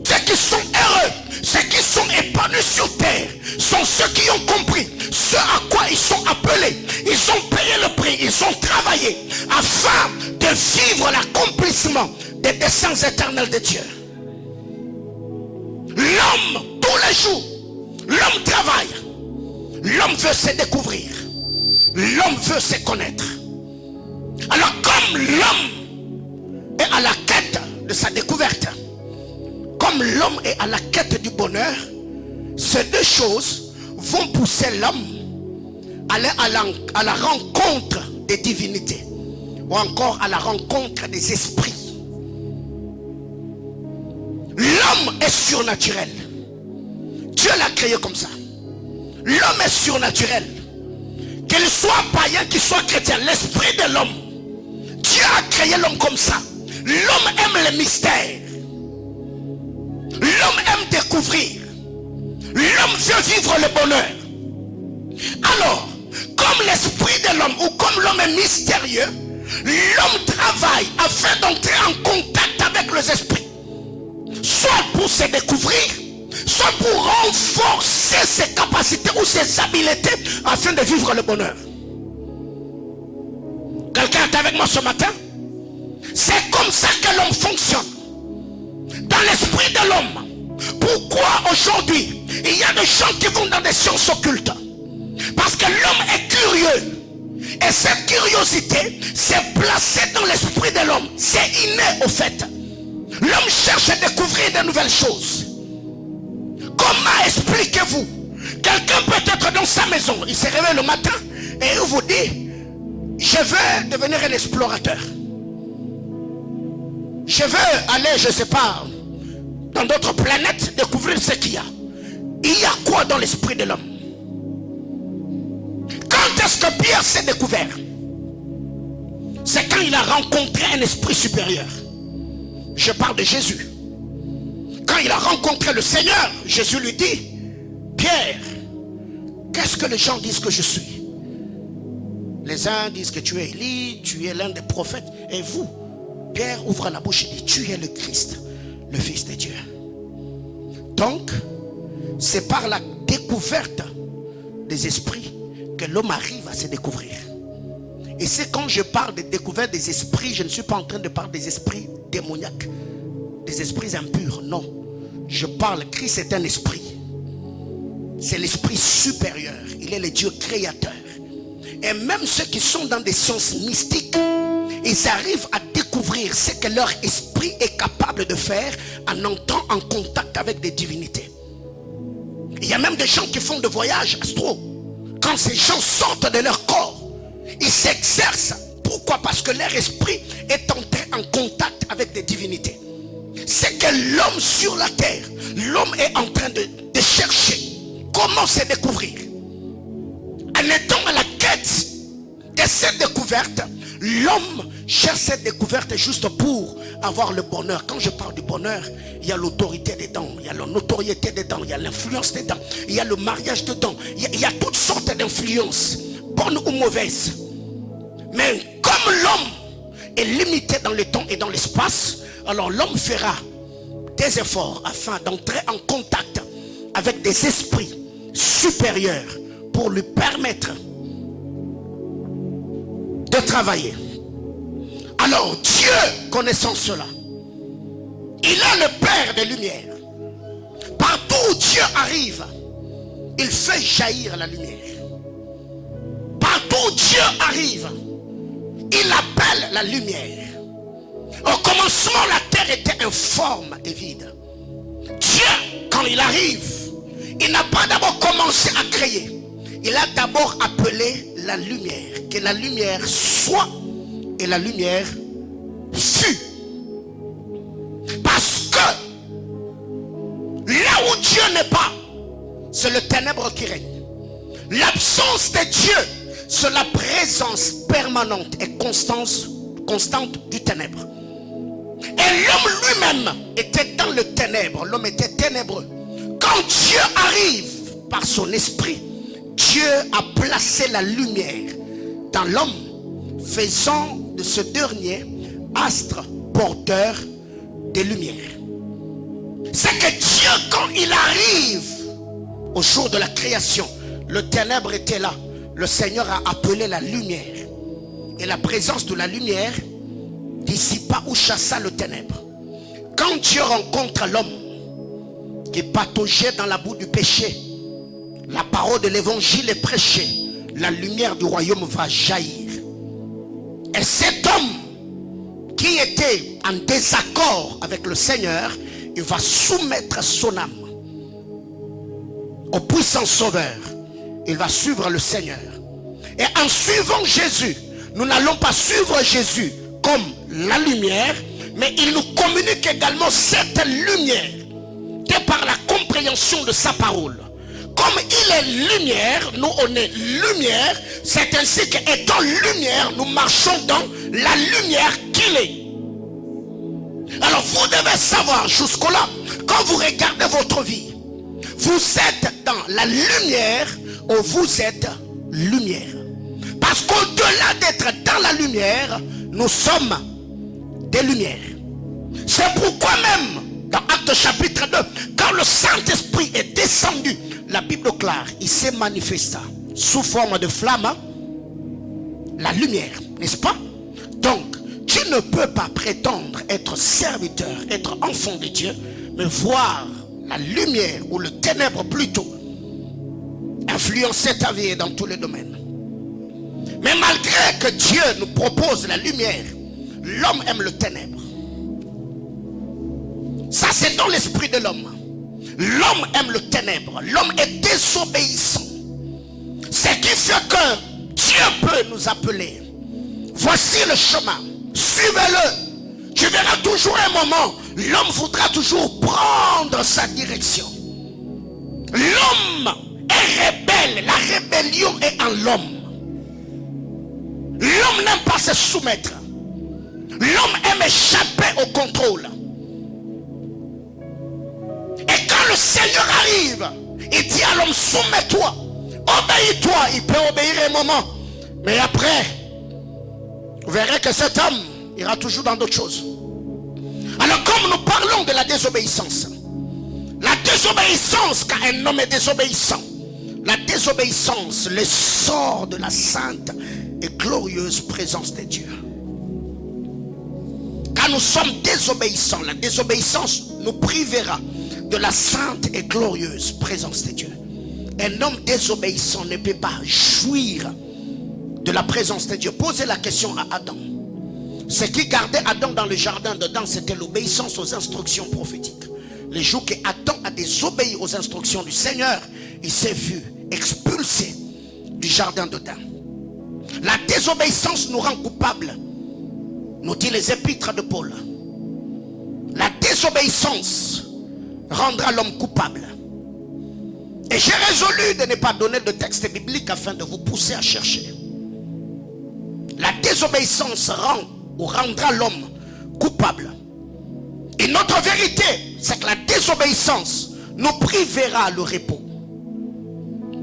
Ceux qui sont heureux, ceux qui sont épanouis sur terre, sont ceux qui ont compris ce à quoi ils sont appelés. Ils ont payé le prix, ils ont travaillé afin de vivre l'accomplissement des desseins éternels de Dieu. L'homme, tous les jours, l'homme travaille. L'homme veut se découvrir. L'homme veut se connaître. Alors comme l'homme est à la quête de sa découverte, comme l'homme est à la quête du bonheur, ces deux choses vont pousser l'homme à aller à la rencontre des divinités ou encore à la rencontre des esprits. L'homme est surnaturel. Dieu l'a créé comme ça. L'homme est surnaturel. Qu'il soit païen, qu'il soit chrétien, l'esprit de l'homme, Dieu a créé l'homme comme ça. L'homme aime les mystères. L'homme aime découvrir. L'homme veut vivre le bonheur. Alors, comme l'esprit de l'homme ou comme l'homme est mystérieux, l'homme travaille afin d'entrer en contact avec les esprits. Soit pour se découvrir, soit pour renforcer ses capacités ou ses habiletés afin de vivre le bonheur. Quelqu'un est avec moi ce matin? C'est comme ça que l'homme fonctionne. Dans l'esprit de l'homme. Pourquoi aujourd'hui il y a des gens qui vont dans des sciences occultes? Parce que l'homme est curieux. Et cette curiosité s'est placée dans l'esprit de l'homme. C'est inné au fait. L'homme cherche à découvrir de nouvelles choses. Comment expliquez-vous? Quelqu'un peut être dans sa maison, il se réveille le matin et il vous dit, je veux devenir un explorateur. Je veux aller, je ne sais pas, dans d'autres planètes, découvrir ce qu'il y a. Il y a quoi dans l'esprit de l'homme? Quand est-ce que Pierre s'est découvert? C'est quand il a rencontré un esprit supérieur. Je parle de Jésus. Quand il a rencontré le Seigneur, Jésus lui dit: Pierre, qu'est-ce que les gens disent que je suis? Les uns disent que tu es Élie, tu es l'un des prophètes. Et vous, Pierre ouvre la bouche et dit: tu es le Christ, le Fils de Dieu. Donc, c'est par la découverte des esprits que l'homme arrive à se découvrir. Et c'est quand je parle de découverte des esprits, je ne suis pas en train de parler des esprits démoniaques, des esprits impurs, non. Je parle, Christ est un esprit. C'est l'esprit supérieur. Il est le Dieu créateur. Et même ceux qui sont dans des sciences mystiques, ils arrivent à découvrir ce que leur esprit est capable de faire en entrant en contact avec des divinités. Il y a même des gens qui font des voyages astro. Quand ces gens sortent de leur corps, ils s'exercent. Pourquoi? Parce que leur esprit est entré en contact avec des divinités. C'est que l'homme sur la terre, l'homme est en train de chercher comment se découvrir. En étant à la quête de cette découverte, l'homme cherche cette découverte juste pour avoir le bonheur. Quand je parle du bonheur, il y a l'autorité dedans, il y a la notoriété dedans, il y a l'influence dedans, il y a le mariage dedans, il y a toutes sortes d'influences, bonnes ou mauvaises. Mais comme l'homme est limité dans le temps et dans l'espace, alors l'homme fera des efforts afin d'entrer en contact avec des esprits supérieurs pour lui permettre de travailler. Alors Dieu, connaissant cela, il est le Père des lumières. Partout où Dieu arrive, il fait jaillir la lumière. Partout où Dieu arrive, il appelle la lumière. Au commencement, la terre était informe et vide. Dieu, quand il arrive, il n'a pas d'abord commencé à créer. Il a d'abord appelé la lumière. Que la lumière soit, et la lumière fut. Parce que là où Dieu n'est pas, c'est le ténèbre qui règne. L'absence de Dieu, c'est la présence permanente et constante du ténèbre. Et l'homme lui-même était dans le ténèbre. L'homme était ténébreux. Quand Dieu arrive par son esprit, Dieu a placé la lumière dans l'homme, faisant de ce dernier astre porteur des lumières. C'est que Dieu, quand il arrive au jour de la création, le ténèbre était là. Le Seigneur a appelé la lumière. Et la présence de la lumière dissipa ou chassa le ténèbre. Quand Dieu rencontre l'homme qui pataugeait dans la boue du péché, la parole de l'évangile est prêchée, la lumière du royaume va jaillir. Et cet homme qui était en désaccord avec le Seigneur, il va soumettre son âme au puissant Sauveur. Il va suivre le Seigneur. Et en suivant Jésus, nous n'allons pas suivre Jésus comme la lumière, mais il nous communique également cette lumière que par la compréhension de sa parole. Comme il est lumière, nous on est lumière. C'est ainsi qu'étant lumière, nous marchons dans la lumière qu'il est. Alors vous devez savoir jusque-là, quand vous regardez votre vie, vous êtes dans la lumière ou vous êtes lumière. Parce qu'au-delà d'être dans la lumière, nous sommes des lumières. C'est pourquoi même, dans Actes chapitre 2, quand le Saint-Esprit est descendu, la Bible claire, il s'est manifesté sous forme de flamme, la lumière, n'est-ce pas? Donc, tu ne peux pas prétendre être serviteur, être enfant de Dieu, mais voir la lumière ou le ténèbre plutôt influencer ta vie dans tous les domaines. Mais malgré que Dieu nous propose la lumière, l'homme aime le ténèbre. Ça, c'est dans l'esprit de l'homme. L'homme aime le ténèbre. L'homme est désobéissant. Ce qui fait que Dieu peut nous appeler. Voici le chemin. Suivez-le. Tu verras toujours un moment. L'homme voudra toujours prendre sa direction. L'homme est rebelle. La rébellion est en l'homme. L'homme n'aime pas se soumettre. L'homme aime échapper au contrôle. Et quand le Seigneur arrive, il dit à l'homme, soumets-toi, obéis-toi. Il peut obéir un moment, mais après, vous verrez que cet homme ira toujours dans d'autres choses. Alors comme nous parlons de la désobéissance, quand un homme est désobéissant, la désobéissance le sort de la sainte et glorieuse présence de Dieu. Quand nous sommes désobéissants, la désobéissance nous privera de la sainte et glorieuse présence de Dieu. Un homme désobéissant ne peut pas jouir de la présence de Dieu. Posez la question à Adam. Ce qui gardait Adam dans le jardin dedans, c'était l'obéissance aux instructions prophétiques. Les jours que Adam a désobéi aux instructions du Seigneur, il s'est vu expulsé du jardin d'Éden. La désobéissance nous rend coupables, nous dit les épîtres de Paul. La désobéissance rendra l'homme coupable. Et j'ai résolu de ne pas donner de texte biblique afin de vous pousser à chercher. La désobéissance rend ou rendra l'homme coupable. Et notre vérité, c'est que la désobéissance nous privera le repos.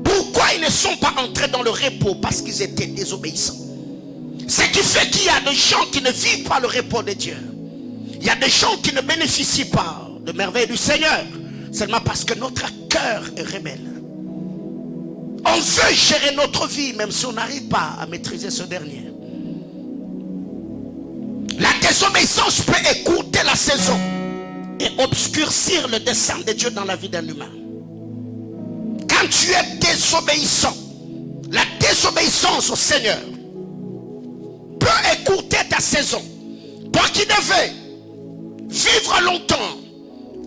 Pourquoi ils ne sont pas entrés dans le repos? Parce qu'ils étaient désobéissants. Ce qui fait qu'il y a des gens qui ne vivent pas le repos de Dieu. Il y a des gens qui ne bénéficient pas de merveilles du Seigneur, seulement parce que notre cœur est rebelle. On veut gérer notre vie même si on n'arrive pas à maîtriser ce dernier. La désobéissance peut écourter la saison et obscurcir le dessein de Dieu dans la vie d'un humain. Quand tu es désobéissant, la désobéissance au Seigneur peut écourter ta saison. Toi qui devais vivre longtemps,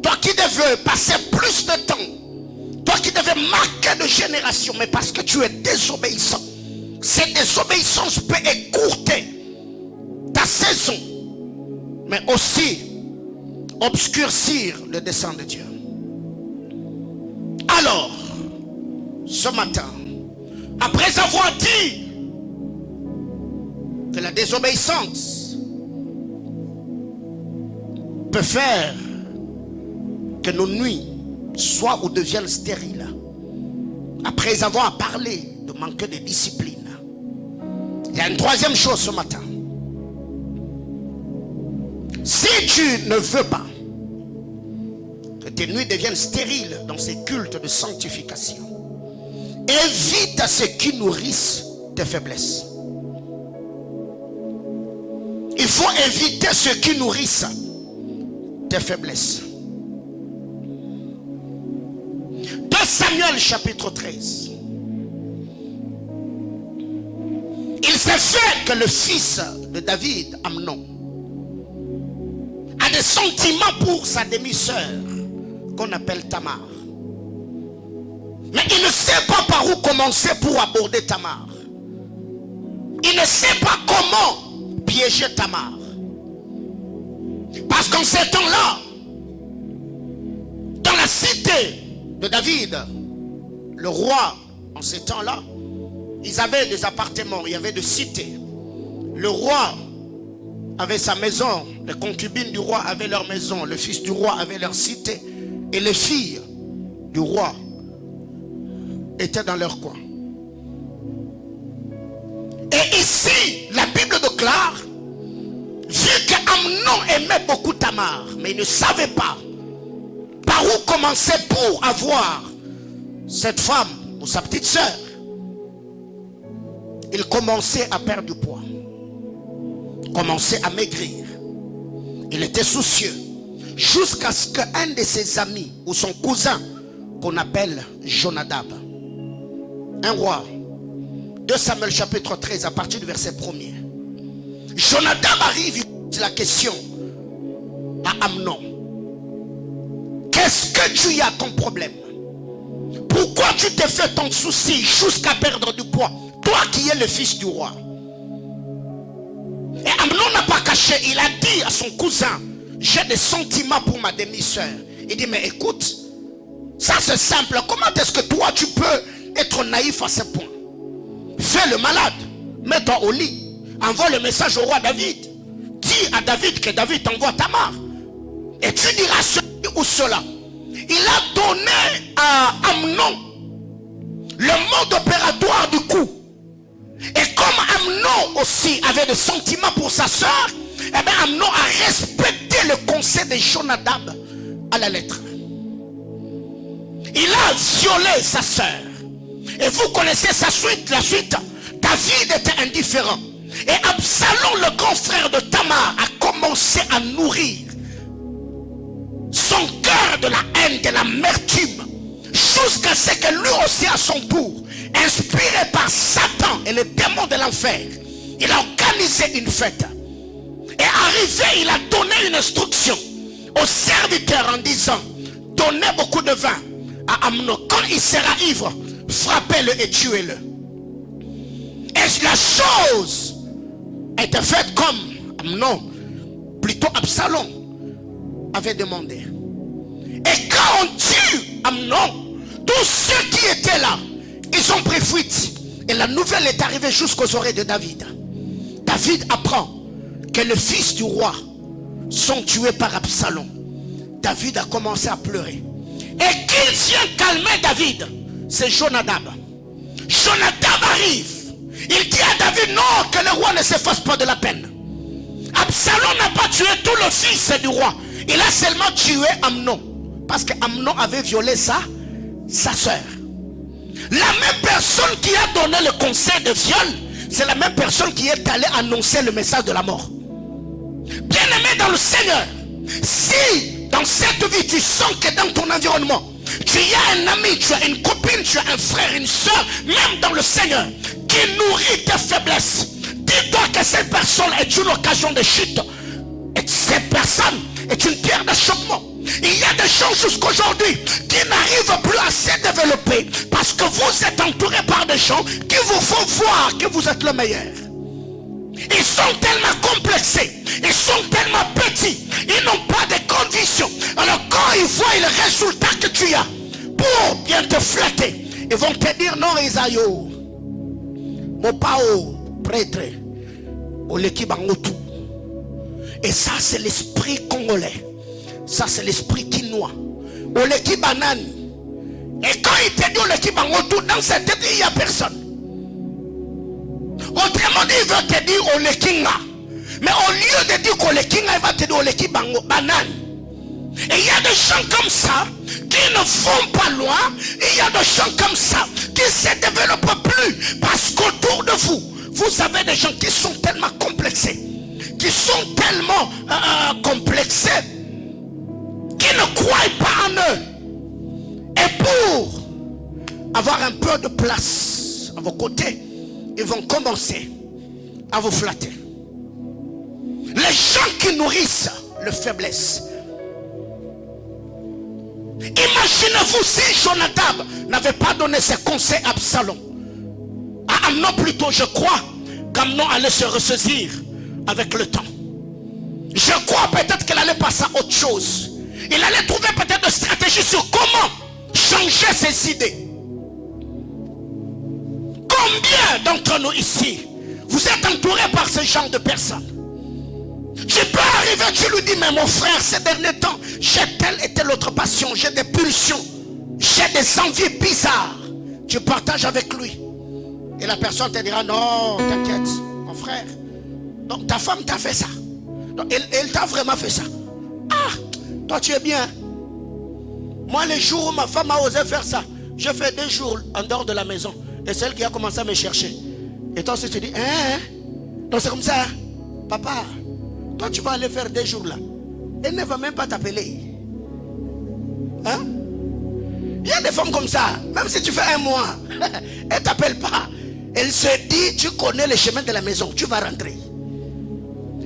toi qui devais passer plus de temps, toi qui devais marquer de génération, mais parce que tu es désobéissant, cette désobéissance peut écourter ta saison, mais aussi obscurcir le dessein de Dieu. Alors, ce matin, après avoir dit que la désobéissance peut faire que nos nuits soient ou deviennent stériles, après avoir parlé de manquer de discipline, il y a une troisième chose ce matin. Si tu ne veux pas que tes nuits deviennent stériles dans ces cultes de sanctification, évite ce qui nourrissent tes faiblesses. Il faut éviter ce qui nourrissent tes faiblesses. 2 Samuel chapitre 13. Il s'est fait que le fils de David, Amnon, a des sentiments pour sa demi-sœur qu'on appelle Tamar. Mais il ne sait pas par où commencer pour aborder Tamar. Il ne sait pas comment piéger Tamar. Parce qu'en ces temps-là, dans la cité de David, le roi, en ces temps-là, ils avaient des appartements, il y avait des cités. Le roi avait sa maison, les concubines du roi avaient leur maison, le fils du roi avait leur cité, et les filles du roi étaient dans leur coin. Et ici, la Bible déclare, vu qu'Amnon aimait beaucoup Tamar, mais il ne savait pas par où commencer pour avoir cette femme ou sa petite sœur, il commençait à perdre du poids, commençait à maigrir. Il était soucieux jusqu'à ce qu'un de ses amis ou son cousin, qu'on appelle Jonadab, un roi, 2 Samuel chapitre 13 à partir du verset 1er, Jonadab arrive, il pose la question à Amnon: qu'est-ce que tu as comme problème? Pourquoi tu t'es fait ton souci jusqu'à perdre du poids, toi qui es le fils du roi? Et Amnon n'a pas caché, il a dit à son cousin: j'ai des sentiments pour ma demi-sœur. Il dit: mais écoute, ça c'est simple, comment est-ce que toi tu peux être naïf à ce point? Fais le malade, mets-toi au lit, envoie le message au roi David. Dis à David que David t'envoie Tamar. Et tu diras ceci ou cela. Il a donné à Amnon le mode opératoire du coup. Et comme Amnon aussi avait des sentiments pour sa soeur, eh bien Amnon a respecté le conseil de Jonadab à la lettre. Il a violé sa soeur. Et vous connaissez sa suite, la suite. David était indifférent. Et Absalom, le grand frère de Tamar, a commencé à nourrir son cœur de la haine, de l'amertume, jusqu'à ce que lui aussi à son tour, inspiré par Satan et les démons de l'enfer, il a organisé une fête. Et arrivé, il a donné une instruction aux serviteurs en disant: donnez beaucoup de vin à Amnon. Quand il sera ivre, frappez-le et tuez-le. Et la chose était faite comme Amnon, plutôt Absalom, avait demandé. Et quand on tue Amnon, tous ceux qui étaient là, ils ont pris fuite. Et la nouvelle est arrivée jusqu'aux oreilles de David. David apprend que les fils du roi sont tués par Absalom. David a commencé à pleurer. Et qui vient calmer David? C'est Jonadab. Jonadab arrive. Il dit à David: non, que le roi ne s'efface pas de la peine. Absalom n'a pas tué tout le fils du roi. Il a seulement tué Amnon. Parce que Amnon avait violé sa soeur. La même personne qui a donné le conseil de viol, c'est la même personne qui est allée annoncer le message de la mort. Bien-aimé dans le Seigneur, si dans cette vie tu sens que dans ton environnement tu as un ami, tu as une copine, tu as un frère, une soeur, même dans le Seigneur, qui nourrit tes faiblesses, dis-toi que cette personne est une occasion de chute. Et cette personne est une pierre d'achoppement. Il y a des gens jusqu'aujourd'hui qui n'arrivent plus à se développer parce que vous êtes entouré par des gens qui vous font voir que vous êtes le meilleur. Ils sont tellement complexés, ils sont tellement petits, ils n'ont pas de convictions. Alors quand ils voient le résultat que tu as, pour bien te flatter, ils vont te dire: non, Isaïo, mon pao, prêtre, au l'équipe en tout. Et ça, c'est l'esprit congolais. Ça, c'est l'esprit quinois. Au l'équipe banane. Et quand il te dit au l'équipe en tout, dans cette tête, il n'y a personne. Autrement dit, il veut te dire au lekinga. Mais au lieu de dire qu'au lekinga, il va te dire au l'équipe banane. Et il y a des gens comme ça qui ne vont pas loin. Il y a des gens comme ça qui ne se développent plus. Parce qu'autour de vous, vous avez des gens qui sont tellement complexés, qui sont tellement complexés, qui ne croient pas en eux. Et pour avoir un peu de place à vos côtés, ils vont commencer à vous flatter. Les gens qui nourrissent les faiblesses. Imaginez-vous si Jonadab n'avait pas donné ses conseils à Absalom. À Amnon plutôt, je crois qu'Amnon allait se ressaisir avec le temps. Je crois peut-être qu'il allait passer à autre chose. Il allait trouver peut-être une stratégie sur comment changer ses idées. Combien d'entre nous ici, vous êtes entourés par ce genre de personnes? Tu peux arriver, tu lui dis: mais mon frère, ces derniers temps, j'ai telle et telle autre passion, j'ai des pulsions, j'ai des envies bizarres. Tu partages avec lui. Et la personne te dira: non, t'inquiète, mon frère. Donc ta femme t'a fait ça. Donc, elle t'a vraiment fait ça. Ah, toi tu es bien. Moi, les jours où ma femme a osé faire ça, je fais 2 jours en dehors de la maison. Et celle qui a commencé à me chercher. Et toi aussi tu dis: hein? Donc c'est comme ça. Papa, toi tu vas aller faire 2 jours là. Elle ne va même pas t'appeler. Hein? Il y a des femmes comme ça. Même si tu fais 1 mois, elle ne t'appelle pas. Elle se dit: tu connais le chemin de la maison, tu vas rentrer.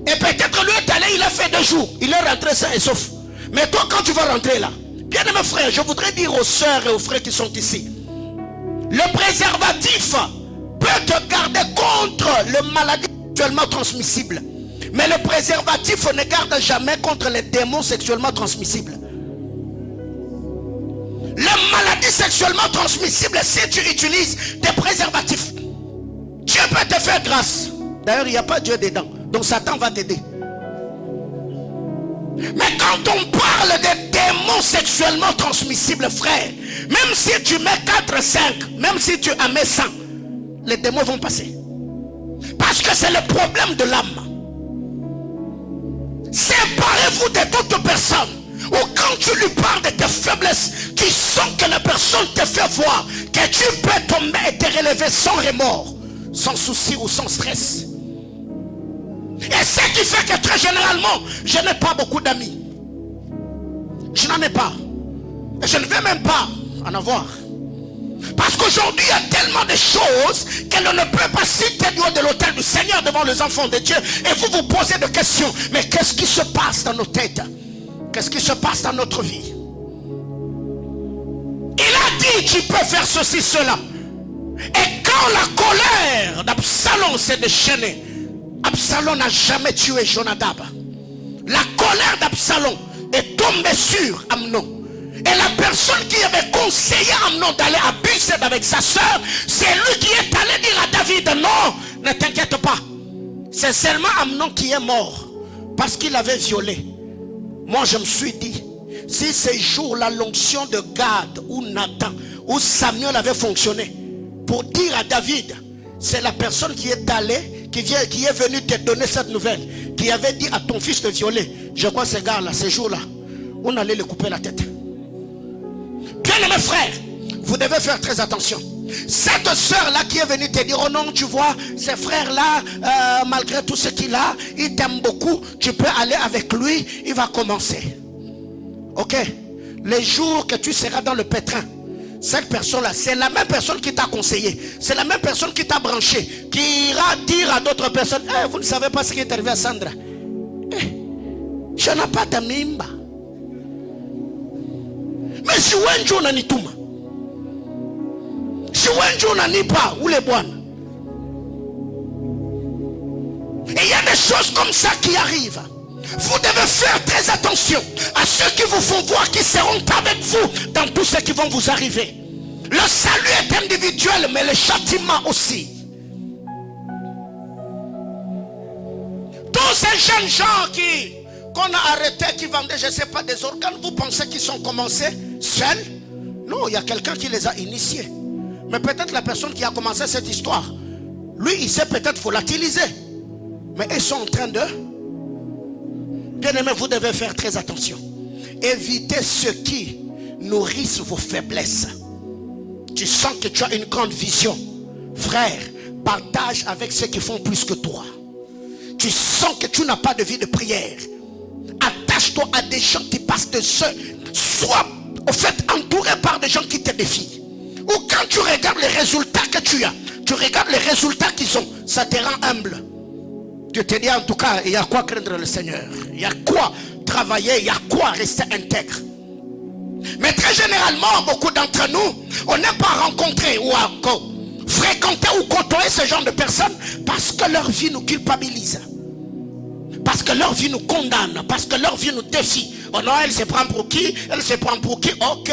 Et peut-être lui est allé, il a fait 2 jours. Il est rentré sain et sauf. Mais toi, quand tu vas rentrer là, bien aimé frère, je voudrais dire aux soeurs et aux frères qui sont ici, le préservatif peut te garder contre les maladies sexuellement transmissibles. Mais le préservatif ne garde jamais contre les démons sexuellement transmissibles. Les maladies sexuellement transmissibles, si tu utilises des préservatifs, Dieu peut te faire grâce. D'ailleurs, il n'y a pas Dieu dedans. Donc Satan va t'aider. Mais quand on parle de démons sexuellement transmissibles, frère, même si tu mets 4, 5, même si tu en mets 100, les démons vont passer. Parce que c'est le problème de l'âme. Séparez-vous de toute personne où quand tu lui parles de tes faiblesses, tu sens que la personne te fait voir que tu peux tomber et te relever sans remords, sans souci ou sans stress. Et ce qui fait que très généralement, je n'ai pas beaucoup d'amis. Je n'en ai pas. Et je ne vais même pas en avoir. Parce qu'aujourd'hui, il y a tellement de choses que l'on ne peut pas citer du haut de l'autel du Seigneur devant les enfants de Dieu. Et vous vous posez des questions. Mais qu'est-ce qui se passe dans nos têtes? Qu'est-ce qui se passe dans notre vie? Il a dit, tu peux faire ceci, cela. Et quand la colère d'Absalom s'est déchaînée, Absalom n'a jamais tué Jonadab. La colère d'Absalom est tombée sur Amnon. Et la personne qui avait conseillé Amnon d'aller à Bethseb avec sa soeur, c'est lui qui est allé dire à David, non, ne t'inquiète pas. C'est seulement Amnon qui est mort parce qu'il avait violé. Moi je me suis dit, si ces jours-là, l'onction de Gad ou Nathan ou Samuel avait fonctionné pour dire à David, c'est la personne qui est allée, qui est venue te donner cette nouvelle, qui avait dit à ton fils de violer. Je crois que ces gars-là, ces jours-là, on allait le couper la tête. Bien-aimés frères, vous devez faire très attention. Cette soeur-là qui est venue te dire, oh non, tu vois, ces frères-là, malgré tout ce qu'il a, il t'aime beaucoup, tu peux aller avec lui, il va commencer. Ok? Les jours que tu seras dans le pétrin, cette personne-là, c'est la même personne qui t'a conseillé. C'est la même personne qui t'a branché. Qui ira dire à d'autres personnes, hey, vous ne savez pas ce qui est arrivé à Sandra. Hey, je n'ai pas de mimba. Mais si Wenjo n'a ni touma. Si Wenjo n'a ni pas, où les boines. Et il y a des choses comme ça qui arrivent. Vous devez faire très attention à ceux qui vous font voir, qui seront avec vous dans tout ce qui vont vous arriver. Le salut est individuel, mais le châtiment aussi. Tous ces jeunes gens qu'on a arrêtés, qui vendaient, je ne sais pas, des organes, vous pensez qu'ils sont commencés seuls? Non, il y a quelqu'un qui les a initiés. Mais peut-être la personne qui a commencé cette histoire, lui, il s'est peut-être volatilisé. Mais ils sont en train de... Bien-aimés, vous devez faire très attention. Évitez ceux qui nourrissent vos faiblesses. Tu sens que tu as une grande vision. Frère, partage avec ceux qui font plus que toi. Tu sens que tu n'as pas de vie de prière. Attache-toi à des gens qui passent de ceux. Sois au fait entouré par des gens qui te défient. Ou quand tu regardes les résultats que tu as, tu regardes les résultats qu'ils ont, ça te rend humble. Tu te dis en tout cas, il y a quoi craindre le Seigneur. Il y a quoi travailler, il y a quoi rester intègre. Mais très généralement, beaucoup d'entre nous, on n'a pas rencontré ou fréquenté ou côtoyé ce genre de personnes parce que leur vie nous culpabilise. Parce que leur vie nous condamne. Parce que leur vie nous défie. Oh non, elle se prend pour qui? Elle se prend pour qui? Ok.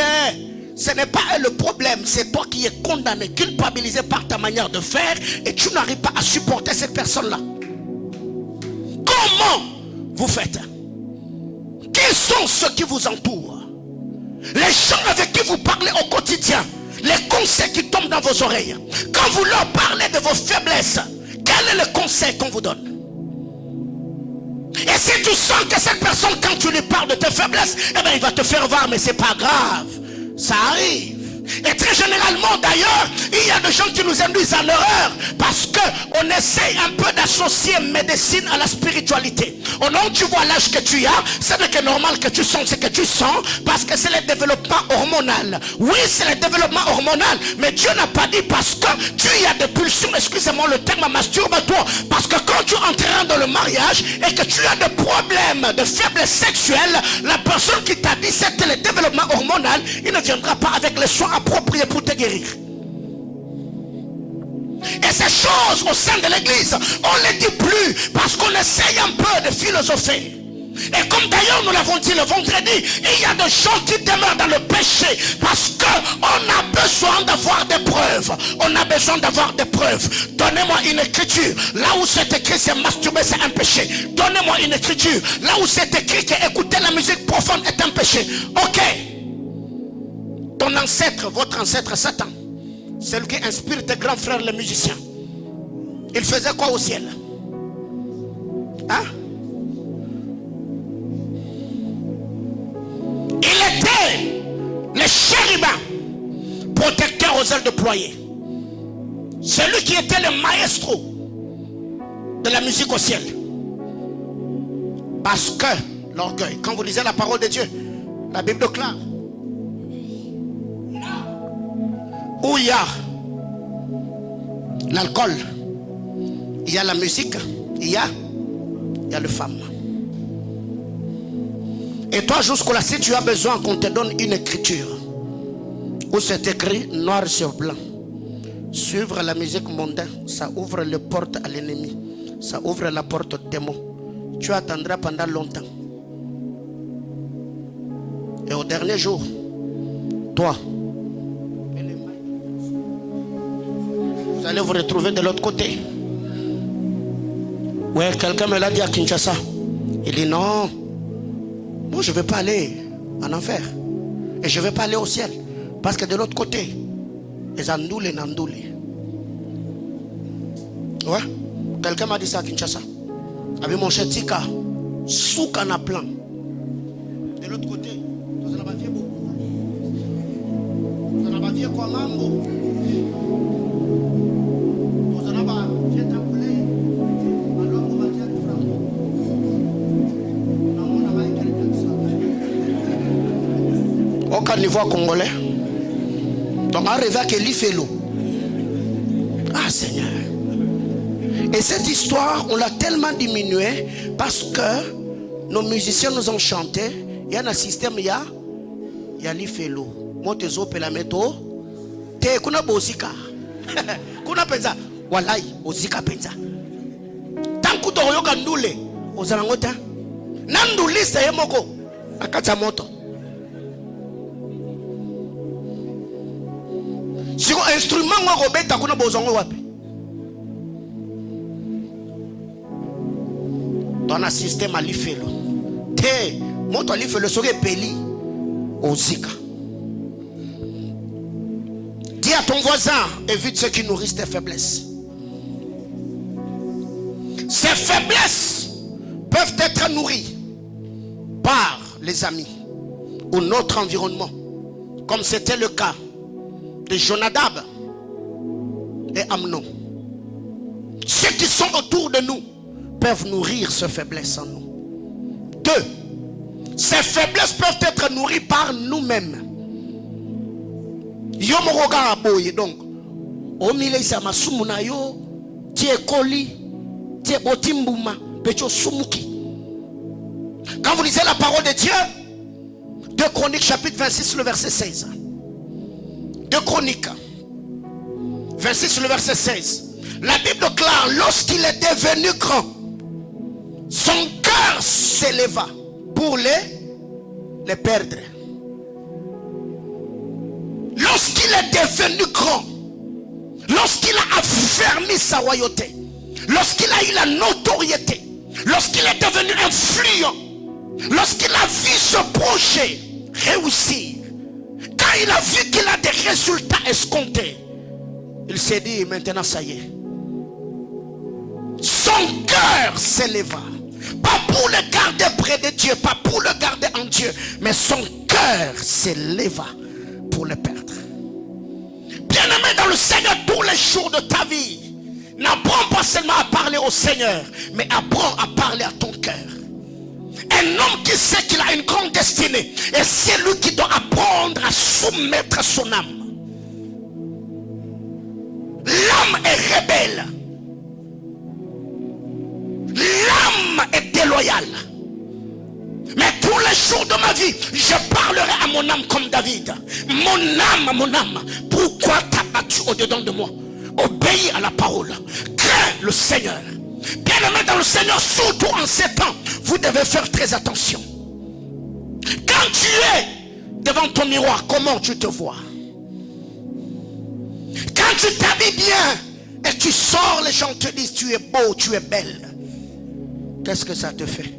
Ce n'est pas elle le problème. C'est toi qui es condamné, culpabilisé par ta manière de faire. Et tu n'arrives pas à supporter cette personne-là. Comment vous faites? Quels sont ceux qui vous entourent? Les gens avec qui vous parlez au quotidien. Les conseils qui tombent dans vos oreilles. Quand vous leur parlez de vos faiblesses, quel est le conseil qu'on vous donne? Et si tu sens que cette personne, quand tu lui parles de tes faiblesses, eh bien il va te faire voir, mais c'est pas grave. Ça arrive. Et très généralement d'ailleurs, il y a des gens qui nous induisent à l'erreur parce qu'on essaye un peu d'associer médecine à la spiritualité. Oh non, tu vois l'âge que tu as, c'est que normal que tu sens ce que tu sens parce que c'est le développement hormonal. Oui, c'est le développement hormonal, mais Dieu n'a pas dit parce que tu as des pulsions, excusez-moi le terme, masturbe-toi. Parce que quand tu entreras dans le mariage et que tu as des problèmes de faiblesse sexuelle, la personne qui t'a dit c'était le développement hormonal, il ne viendra pas avec les soins appropriés pour te guérir. Et ces choses au sein de l'église, on ne les dit plus parce qu'on essaye un peu de philosopher. Et comme d'ailleurs nous l'avons dit le vendredi, il y a des gens qui demeurent dans le péché parce qu'on a besoin d'avoir des preuves. On a besoin d'avoir des preuves. Donnez-moi une écriture. Là où c'est écrit c'est masturber, c'est un péché. Donnez-moi une écriture. Là où c'est écrit que écouter la musique profonde est un péché. Ok. Ton ancêtre, votre ancêtre Satan, celui qui inspire tes grands frères les musiciens, il faisait quoi au ciel? Hein? Il était le chérubin protecteur aux ailes déployées. Celui qui était le maestro de la musique au ciel. Parce que l'orgueil, quand vous lisez la parole de Dieu, la Bible déclare, où il y a l'alcool, il y a la musique, il y a les femmes. Et toi jusqu'à si tu as besoin qu'on te donne une écriture où c'est écrit noir sur blanc, suivre la musique mondaine, ça ouvre les portes à l'ennemi, ça ouvre la porte au démon. Tu attendras pendant longtemps. Et au dernier jour, toi, vous allez vous retrouver de l'autre côté. Ouais, quelqu'un me l'a dit à Kinshasa. Il dit non, moi je ne vais pas aller en enfer. Et je ne vais pas aller au ciel. Parce que de l'autre côté, les andoulés n'andoulés. Ouais, quelqu'un m'a dit ça à Kinshasa. Avec mon cher Tika, souka na plan. De l'autre côté, vous en avez beaucoup. Vous en avez quoi mambo? Vous en avez taboulé. Alors on va dire le franc. Non, on a quelqu'un de ça. Aucun niveau congolais. Donc arrivé à l'Ifelo. Ah Seigneur. Et cette histoire, on l'a tellement diminuée parce que nos musiciens nous ont chanté. Il y a un système, il y a l'Ifelo. Moi, te zope la méto. Te kuna bozika. Kuna penza. Walai, bozika penza. Tant que tu as yoga ndoule, ozalangota. Nandouli c'est yemoko. Akata moto. Si un instrument moi robeta kuna bozongo wapi. Dans un système à l'Ifelo. Te moto à l'Ifelo serait peli au Zika. Dis à ton voisin, évite ceux qui nourrissent tes faiblesses. Ces faiblesses peuvent être nourries par les amis ou notre environnement, comme c'était le cas de Jonadab et Amnon. Ceux qui sont autour de nous peuvent nourrir ces faiblesses en nous. 2. Ces faiblesses peuvent être nourries par nous-mêmes. Donc, au milieu de ma sumuna yo, tie koli, tie botimbuma, pecho sumuki. Quand vous lisez la parole de Dieu, 2 Chroniques chapitre 26 le verset 16. 2 Chroniques 26 le verset 16. La Bible déclare, lorsqu'il est devenu grand, son cœur s'éleva pour les perdre. Lorsqu'il est devenu grand, lorsqu'il a affermi sa royauté, lorsqu'il a eu la notoriété, lorsqu'il est devenu influent, lorsqu'il a vu ce projet réussir, quand il a vu qu'il a des résultats escomptés, il s'est dit maintenant ça y est. Son cœur s'éleva. Pas pour le garder près de Dieu, pas pour le garder en Dieu, mais son cœur s'éleva pour le perdre. Bien-aimé dans le Seigneur, tous les jours de ta vie, n'apprends pas seulement à parler au Seigneur, mais apprends à parler à ton cœur. Un homme qui sait qu'il a une grande destinée, et c'est lui qui doit apprendre à soumettre son âme. L'âme est rebelle. L'âme est déloyale. Mais tous les jours de ma vie, je parlerai à mon âme comme David. Mon âme, pourquoi t'as battu au-dedans de moi? Obéis à la parole. Crains le Seigneur. Bien-aimés dans le Seigneur, surtout en ces temps, vous devez faire très attention. Quand tu es devant ton miroir, comment tu te vois? Quand tu t'habilles bien et tu sors, les gens te disent tu es beau, tu es belle. Qu'est-ce que ça te fait?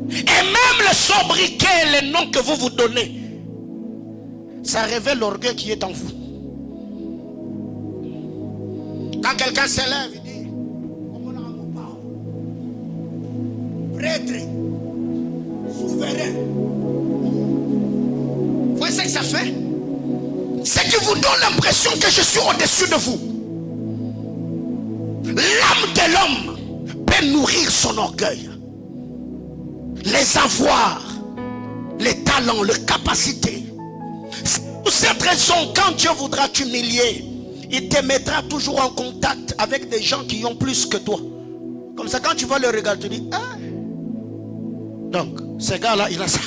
Et même le sobriquet, les noms que vous vous donnez, ça révèle l'orgueil qui est en vous. Quand quelqu'un s'élève, il dit prêtre, souverain. Vous voyez ce que ça fait? C'est qui vous donne l'impression que je suis au-dessus de vous. L'âme de l'homme peut nourrir son orgueil. Les avoirs, les talents, les capacités. Pour cette raison, quand Dieu voudra t'humilier, il te mettra toujours en contact avec des gens qui ont plus que toi. Comme ça, quand tu vas le regarder, tu dis, ah. Donc, ce gars-là, il a ça.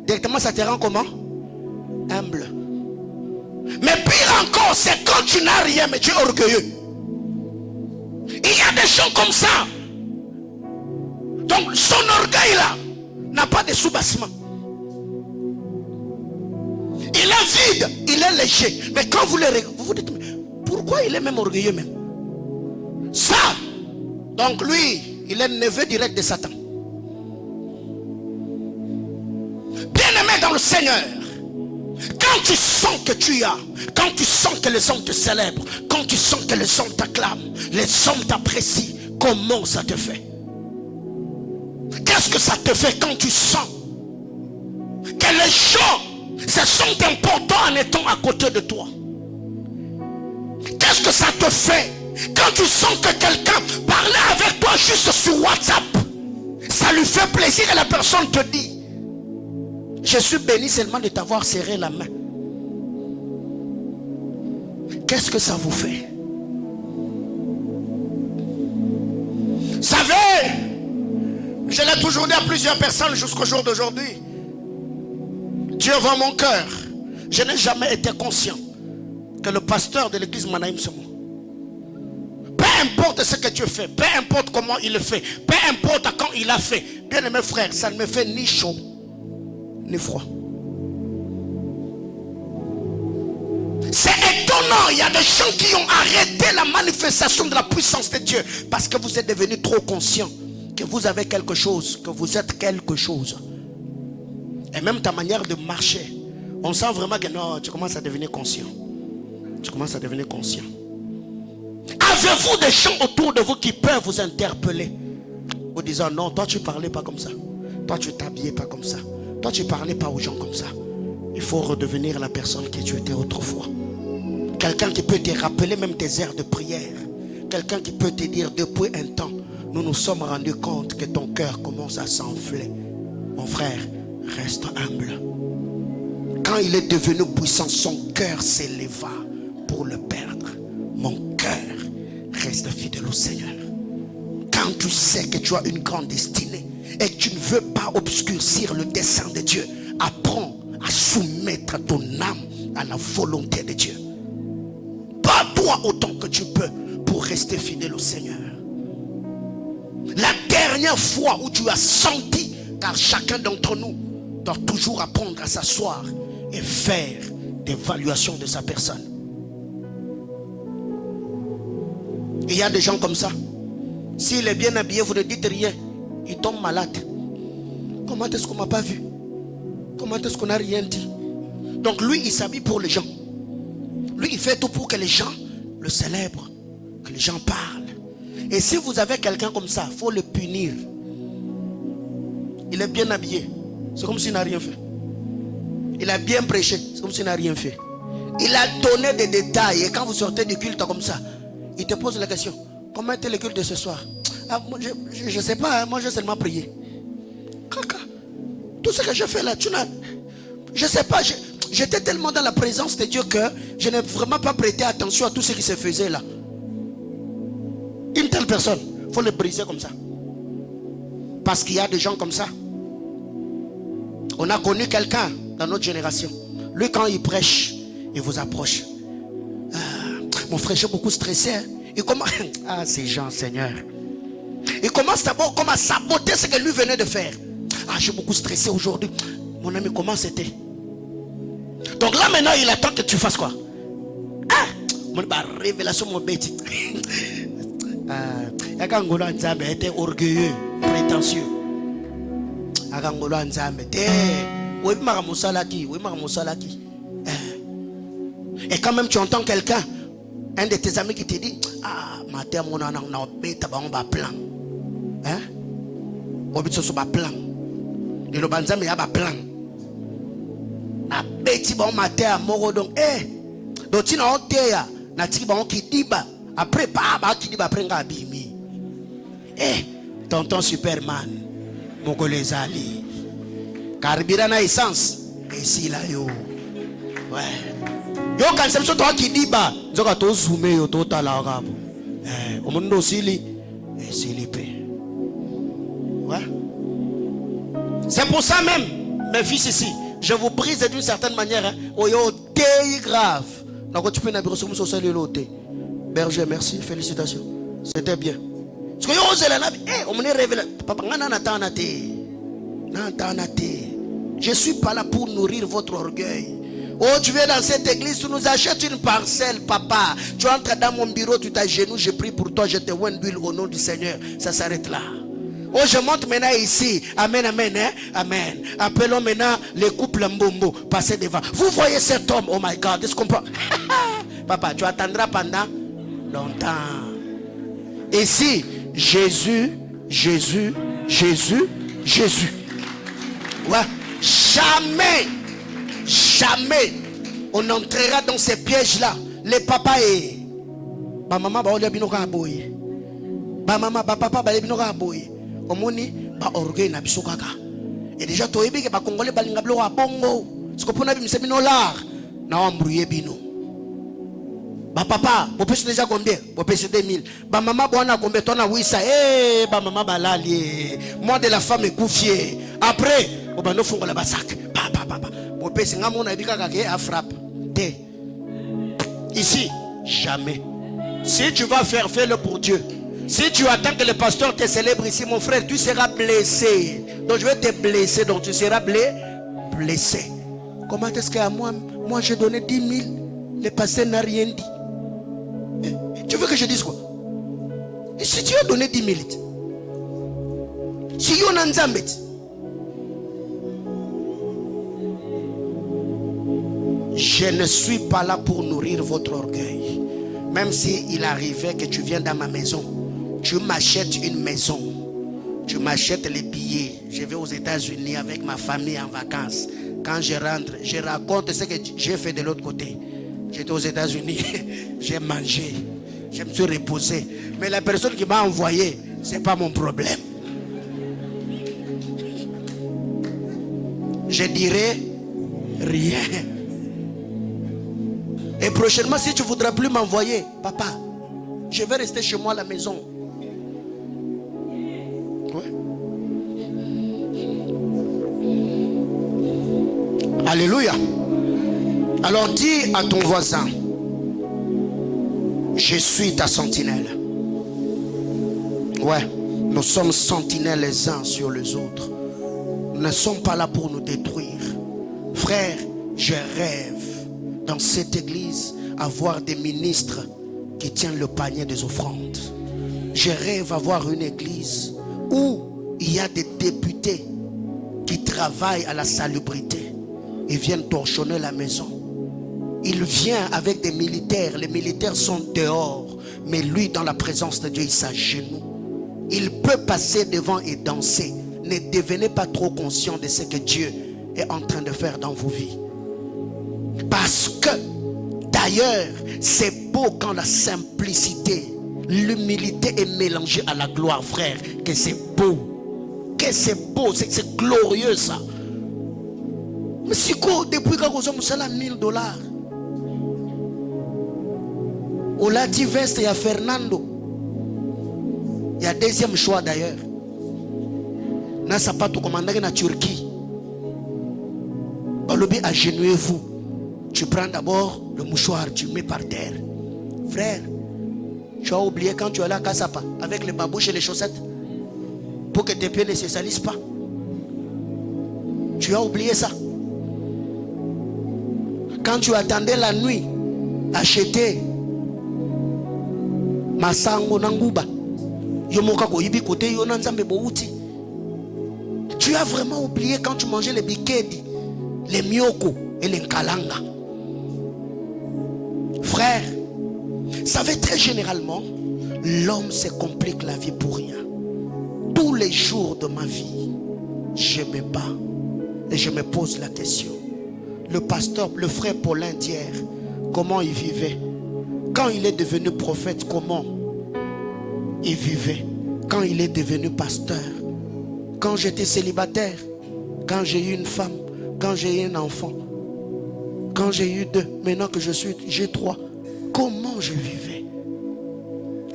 Directement, ça te rend comment? Humble. Mais pire encore, c'est quand tu n'as rien, mais tu es orgueilleux. Il y a des gens comme ça. Donc, son orgueil là n'a pas de soubassement. Il est vide, il est léger. Mais quand vous le regardez, vous vous dites, pourquoi il est même orgueilleux même? Ça, donc lui, il est neveu direct de Satan. Bien-aimé dans le Seigneur, quand tu sens que tu as, quand tu sens que les hommes te célèbrent, quand tu sens que les hommes t'acclament, les hommes t'apprécient, comment ça te fait? Qu'est-ce que ça te fait quand tu sens que les gens se sentent importants en étant à côté de toi? Qu'est-ce que ça te fait quand tu sens que quelqu'un parlait avec toi juste sur WhatsApp? Ça lui fait plaisir et la personne te dit, je suis béni seulement de t'avoir serré la main. Qu'est-ce que ça vous fait? Vous savez, je l'ai toujours dit à plusieurs personnes jusqu'au jour d'aujourd'hui. Dieu voit mon cœur. Je n'ai jamais été conscient que le pasteur de l'église Manaïm Semo, peu importe ce que tu fais, peu importe comment il le fait, peu importe quand il a fait, bien aimé frère, ça ne me fait ni chaud ni froid. C'est étonnant, il y a des gens qui ont arrêté la manifestation de la puissance de Dieu parce que vous êtes devenus trop conscients que vous avez quelque chose, que vous êtes quelque chose. Et même ta manière de marcher, on sent vraiment que non, tu commences à devenir conscient. Tu commences à devenir conscient. Avez-vous des gens autour de vous qui peuvent vous interpeller, vous disant non, toi tu parlais pas comme ça, toi tu t'habillais pas comme ça, toi tu parlais pas aux gens comme ça. Il faut redevenir la personne que tu étais autrefois. Quelqu'un qui peut te rappeler même tes heures de prière. Quelqu'un qui peut te dire depuis un temps, nous nous sommes rendus compte que ton cœur commence à s'enfler. Mon frère, reste humble. Quand il est devenu puissant, son cœur s'éleva pour le perdre. Mon cœur reste fidèle au Seigneur. Quand tu sais que tu as une grande destinée et que tu ne veux pas obscurcir le dessein de Dieu, apprends à soumettre ton âme à la volonté de Dieu. Bats-toi autant que tu peux pour rester fidèle au Seigneur. La dernière fois où tu as senti, car chacun d'entre nous doit toujours apprendre à s'asseoir et faire des évaluations de sa personne. Il y a des gens comme ça. S'il est bien habillé, vous ne dites rien, il tombe malade. Comment est-ce qu'on ne m'a pas vu? Comment est-ce qu'on n'a rien dit? Donc lui, il s'habille pour les gens. Lui, il fait tout pour que les gens le célèbrent, que les gens parlent. Et si vous avez quelqu'un comme ça, il faut le punir. Il est bien habillé, c'est comme s'il n'a rien fait. Il a bien prêché, c'est comme s'il n'a rien fait. Il a donné des détails. Et quand vous sortez du culte comme ça, il te pose la question, comment était le culte de ce soir? Ah, moi, je ne sais pas, hein, moi j'ai seulement prié. Caca. Tout ce que je fais là, tu n'as... Je ne sais pas, j'étais tellement dans la présence de Dieu que je n'ai vraiment pas prêté attention à tout ce qui se faisait là. Une telle personne, il faut le briser comme ça. Parce qu'il y a des gens comme ça. On a connu quelqu'un dans notre génération. Lui, quand il prêche, il vous approche. Ah, mon frère, j'ai beaucoup stressé. Hein. il commence, ah ces gens Seigneur, il commence d'abord comme à saboter ce que lui venait de faire. Ah, je suis beaucoup stressé aujourd'hui. Mon ami, comment c'était? Donc là maintenant il attend que tu fasses quoi? Ah, mon révélation mon bête. Yakangolo Nzambe était orgueilleux, prétentieux. Yakangolo Nzambe te oui maramusalaki, oui maramusalaki. Et quand même tu entends quelqu'un, un de tes amis qui te dit ah ma terre mon anan na beta ba on ba plan. Hein? Obitso so ba plan. De lo banzambe ya ba plan. Na beti ba on ma terre moko donc donc tu na oteya na tiki ba on ki diba après ba ki diba après nga bimi. Tonton Superman moko les ali. Carburant na essence et si là yo. Ouais. Yo quand c'est toi qui dit bah zoka to zoomé yo to tala rabo o mundo sili et sili pe ouais. C'est pour ça même mes fils ici je vous brise d'une certaine manière hein. Oh yo té grave donc tu peux na bureau sur social loté berger merci félicitations c'était bien parce que yo ozela na on me révèle papa ngana na tana té je suis pas là pour nourrir votre orgueil. Oh, tu viens dans cette église, tu nous achètes une parcelle, papa. Tu entres dans mon bureau, tu t'agenouilles, je prie pour toi, je te oins d'huile au nom du Seigneur. Ça s'arrête là. Oh, je monte maintenant ici. Amen, amen, hein? Amen. Appelons maintenant les couples Mbombo. Passez devant. Vous voyez cet homme, oh my God, est-ce qu'on peut... Papa, tu attendras pendant longtemps. Ici, Jésus. Ouais. Jamais on entrera dans ces pièges-là. Les papas et ma maman ba olia bino ka boy. Ba maman ba papa ba bino ka boy. Omoni ba orgueil na biso kaka. Et déjà to yebi ke ba congolais ba linga blo wa bongo. Siko pona bi msebino lar na wambruye bino. Ba papa, bo pèse déjà combien? Bo pèse 2000. Ba maman bona combien tona wisa ba maman ba lali. Moi de la femme est confiée. Après, o ba no fongola ba sac. Ici, jamais. Si tu vas faire, fais-le pour Dieu. Si tu attends que le pasteur te célèbre ici, mon frère, tu seras blessé. Donc je vais te blesser, donc tu seras blessé. Comment est-ce qu'à moi j'ai donné 10 000, le pasteur n'a rien dit. Tu veux que je dise quoi? Et si tu as donné 10 000, si on a un zambet, je ne suis pas là pour nourrir votre orgueil. Même si il arrivait que tu viens dans ma maison, tu m'achètes une maison, tu m'achètes les billets, je vais aux États-Unis avec ma famille en vacances. Quand je rentre, je raconte ce que j'ai fait de l'autre côté. J'étais aux États-Unis, j'ai mangé, je me suis reposé. Mais la personne qui m'a envoyé, ce n'est pas mon problème. Je dirai rien. Et prochainement, si tu ne voudras plus m'envoyer, papa, je vais rester chez moi à la maison. Ouais. Alléluia. Alors dis à ton voisin, je suis ta sentinelle. Ouais, nous sommes sentinelles les uns sur les autres. Nous ne sommes pas là pour nous détruire. Frère, je rêve dans cette église avoir des ministres qui tiennent le panier des offrandes. Je rêve avoir une église où il y a des députés qui travaillent à la salubrité. Ils viennent torchonner la maison. Il vient avec des militaires. Les militaires sont dehors. Mais lui, dans la présence de Dieu, il s'agenouille. Il peut passer devant et danser. Ne devenez pas trop conscient de ce que Dieu est en train de faire dans vos vies. Parce que d'ailleurs, c'est beau quand la simplicité, l'humilité est mélangée à la gloire, frère. Que c'est beau. Que c'est beau. C'est glorieux ça. Mais si quoi, depuis que vous avez $1000, on l'a dit veste, il y a Fernando. Il y a deuxième choix d'ailleurs. N'a pas tout commandé en Turquie. Agenouillez-vous. Tu prends d'abord le mouchoir, tu mets par terre. Frère, Tu as oublié quand tu es allé à Kassapa avec les babouches et les chaussettes pour que tes pieds ne se salissent pas. Tu as oublié ça. Quand tu attendais la nuit, acheter masango nanguba, tu as vraiment oublié quand tu mangeais les bikedi, les mioko et les nkalanga. Frère, savez, très généralement, l'homme se complique la vie pour rien. Tous les jours de ma vie, je me bats et je me pose la question. Le pasteur, le frère Paulin d'hier, comment il vivait? Quand il est devenu prophète, comment il vivait? Quand il est devenu pasteur? Quand j'étais célibataire? Quand j'ai eu une femme? Quand j'ai eu un enfant? Quand j'ai eu 2? Maintenant que j'ai 3? Comment je vivais?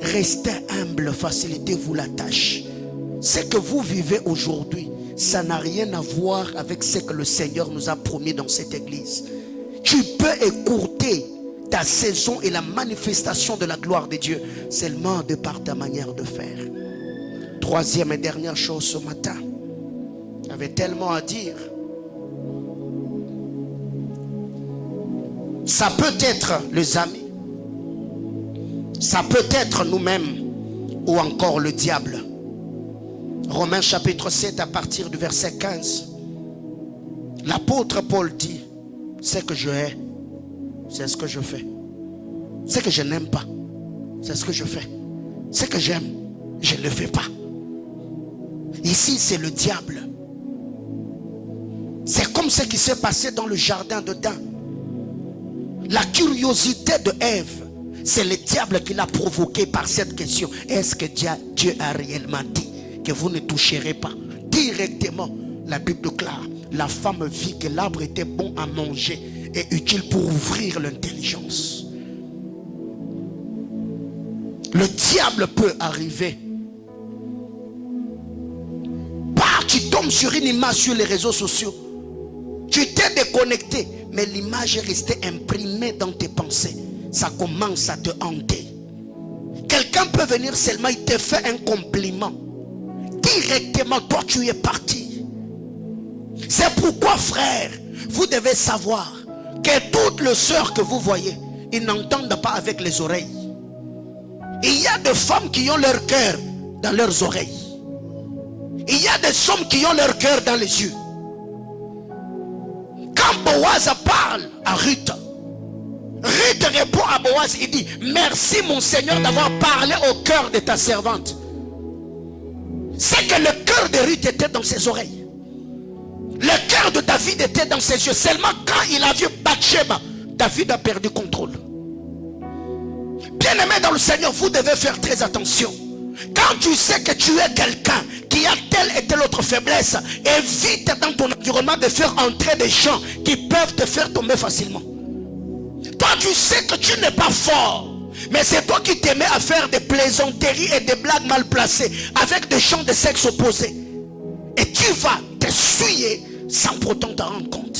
Restez humble, facilitez-vous la tâche. Ce que vous vivez aujourd'hui, ça n'a rien à voir avec ce que le Seigneur nous a promis dans cette église. Tu peux écourter ta saison et la manifestation de la gloire de Dieu seulement de par ta manière de faire. Troisième et dernière chose ce matin, j'avais tellement à dire. Ça peut être les amis, ça peut être nous-mêmes ou encore le diable. Romains chapitre 7 à partir du verset 15. L'apôtre Paul dit: ce que je hais, c'est ce que je fais. Ce que je n'aime pas, c'est ce que je fais. Ce que j'aime, je ne le fais pas. Ici, c'est le diable. C'est comme ce qui s'est passé dans le jardin d'Éden. La curiosité de Ève, c'est le diable qui l'a provoqué par cette question. Est-ce que Dieu a réellement dit que vous ne toucherez pas? Directement, la Bible déclare, la femme vit que l'arbre était bon à manger et utile pour ouvrir l'intelligence. Le diable peut arriver. Tu tombes sur une image sur les réseaux sociaux. Tu t'es déconnecté, mais l'image est restée imprimée dans tes pensées. Ça commence à te hanter. Quelqu'un peut venir seulement, il te fait un compliment. Directement, toi tu es parti. C'est pourquoi, frère, vous devez savoir que toutes les sœurs que vous voyez, ils n'entendent pas avec les oreilles. Il y a des femmes qui ont leur cœur dans leurs oreilles. Il y a des hommes qui ont leur cœur dans les yeux. Quand Boaz parle à Ruth, Ruth répond à Boaz, il dit: merci mon Seigneur d'avoir parlé au cœur de ta servante. C'est que le cœur de Ruth était dans ses oreilles. Le cœur de David était dans ses yeux. Seulement quand il a vu Bathsheba, David a perdu contrôle. Bien-aimé dans le Seigneur, vous devez faire très attention. Quand tu sais que tu es quelqu'un qui a telle et telle autre faiblesse, évite dans ton environnement de faire entrer des gens qui peuvent te faire tomber facilement. Toi tu sais que tu n'es pas fort, mais c'est toi qui t'aimais à faire des plaisanteries et des blagues mal placées avec des gens de sexe opposé. Et tu vas t'essuyer sans pourtant t'en rendre compte.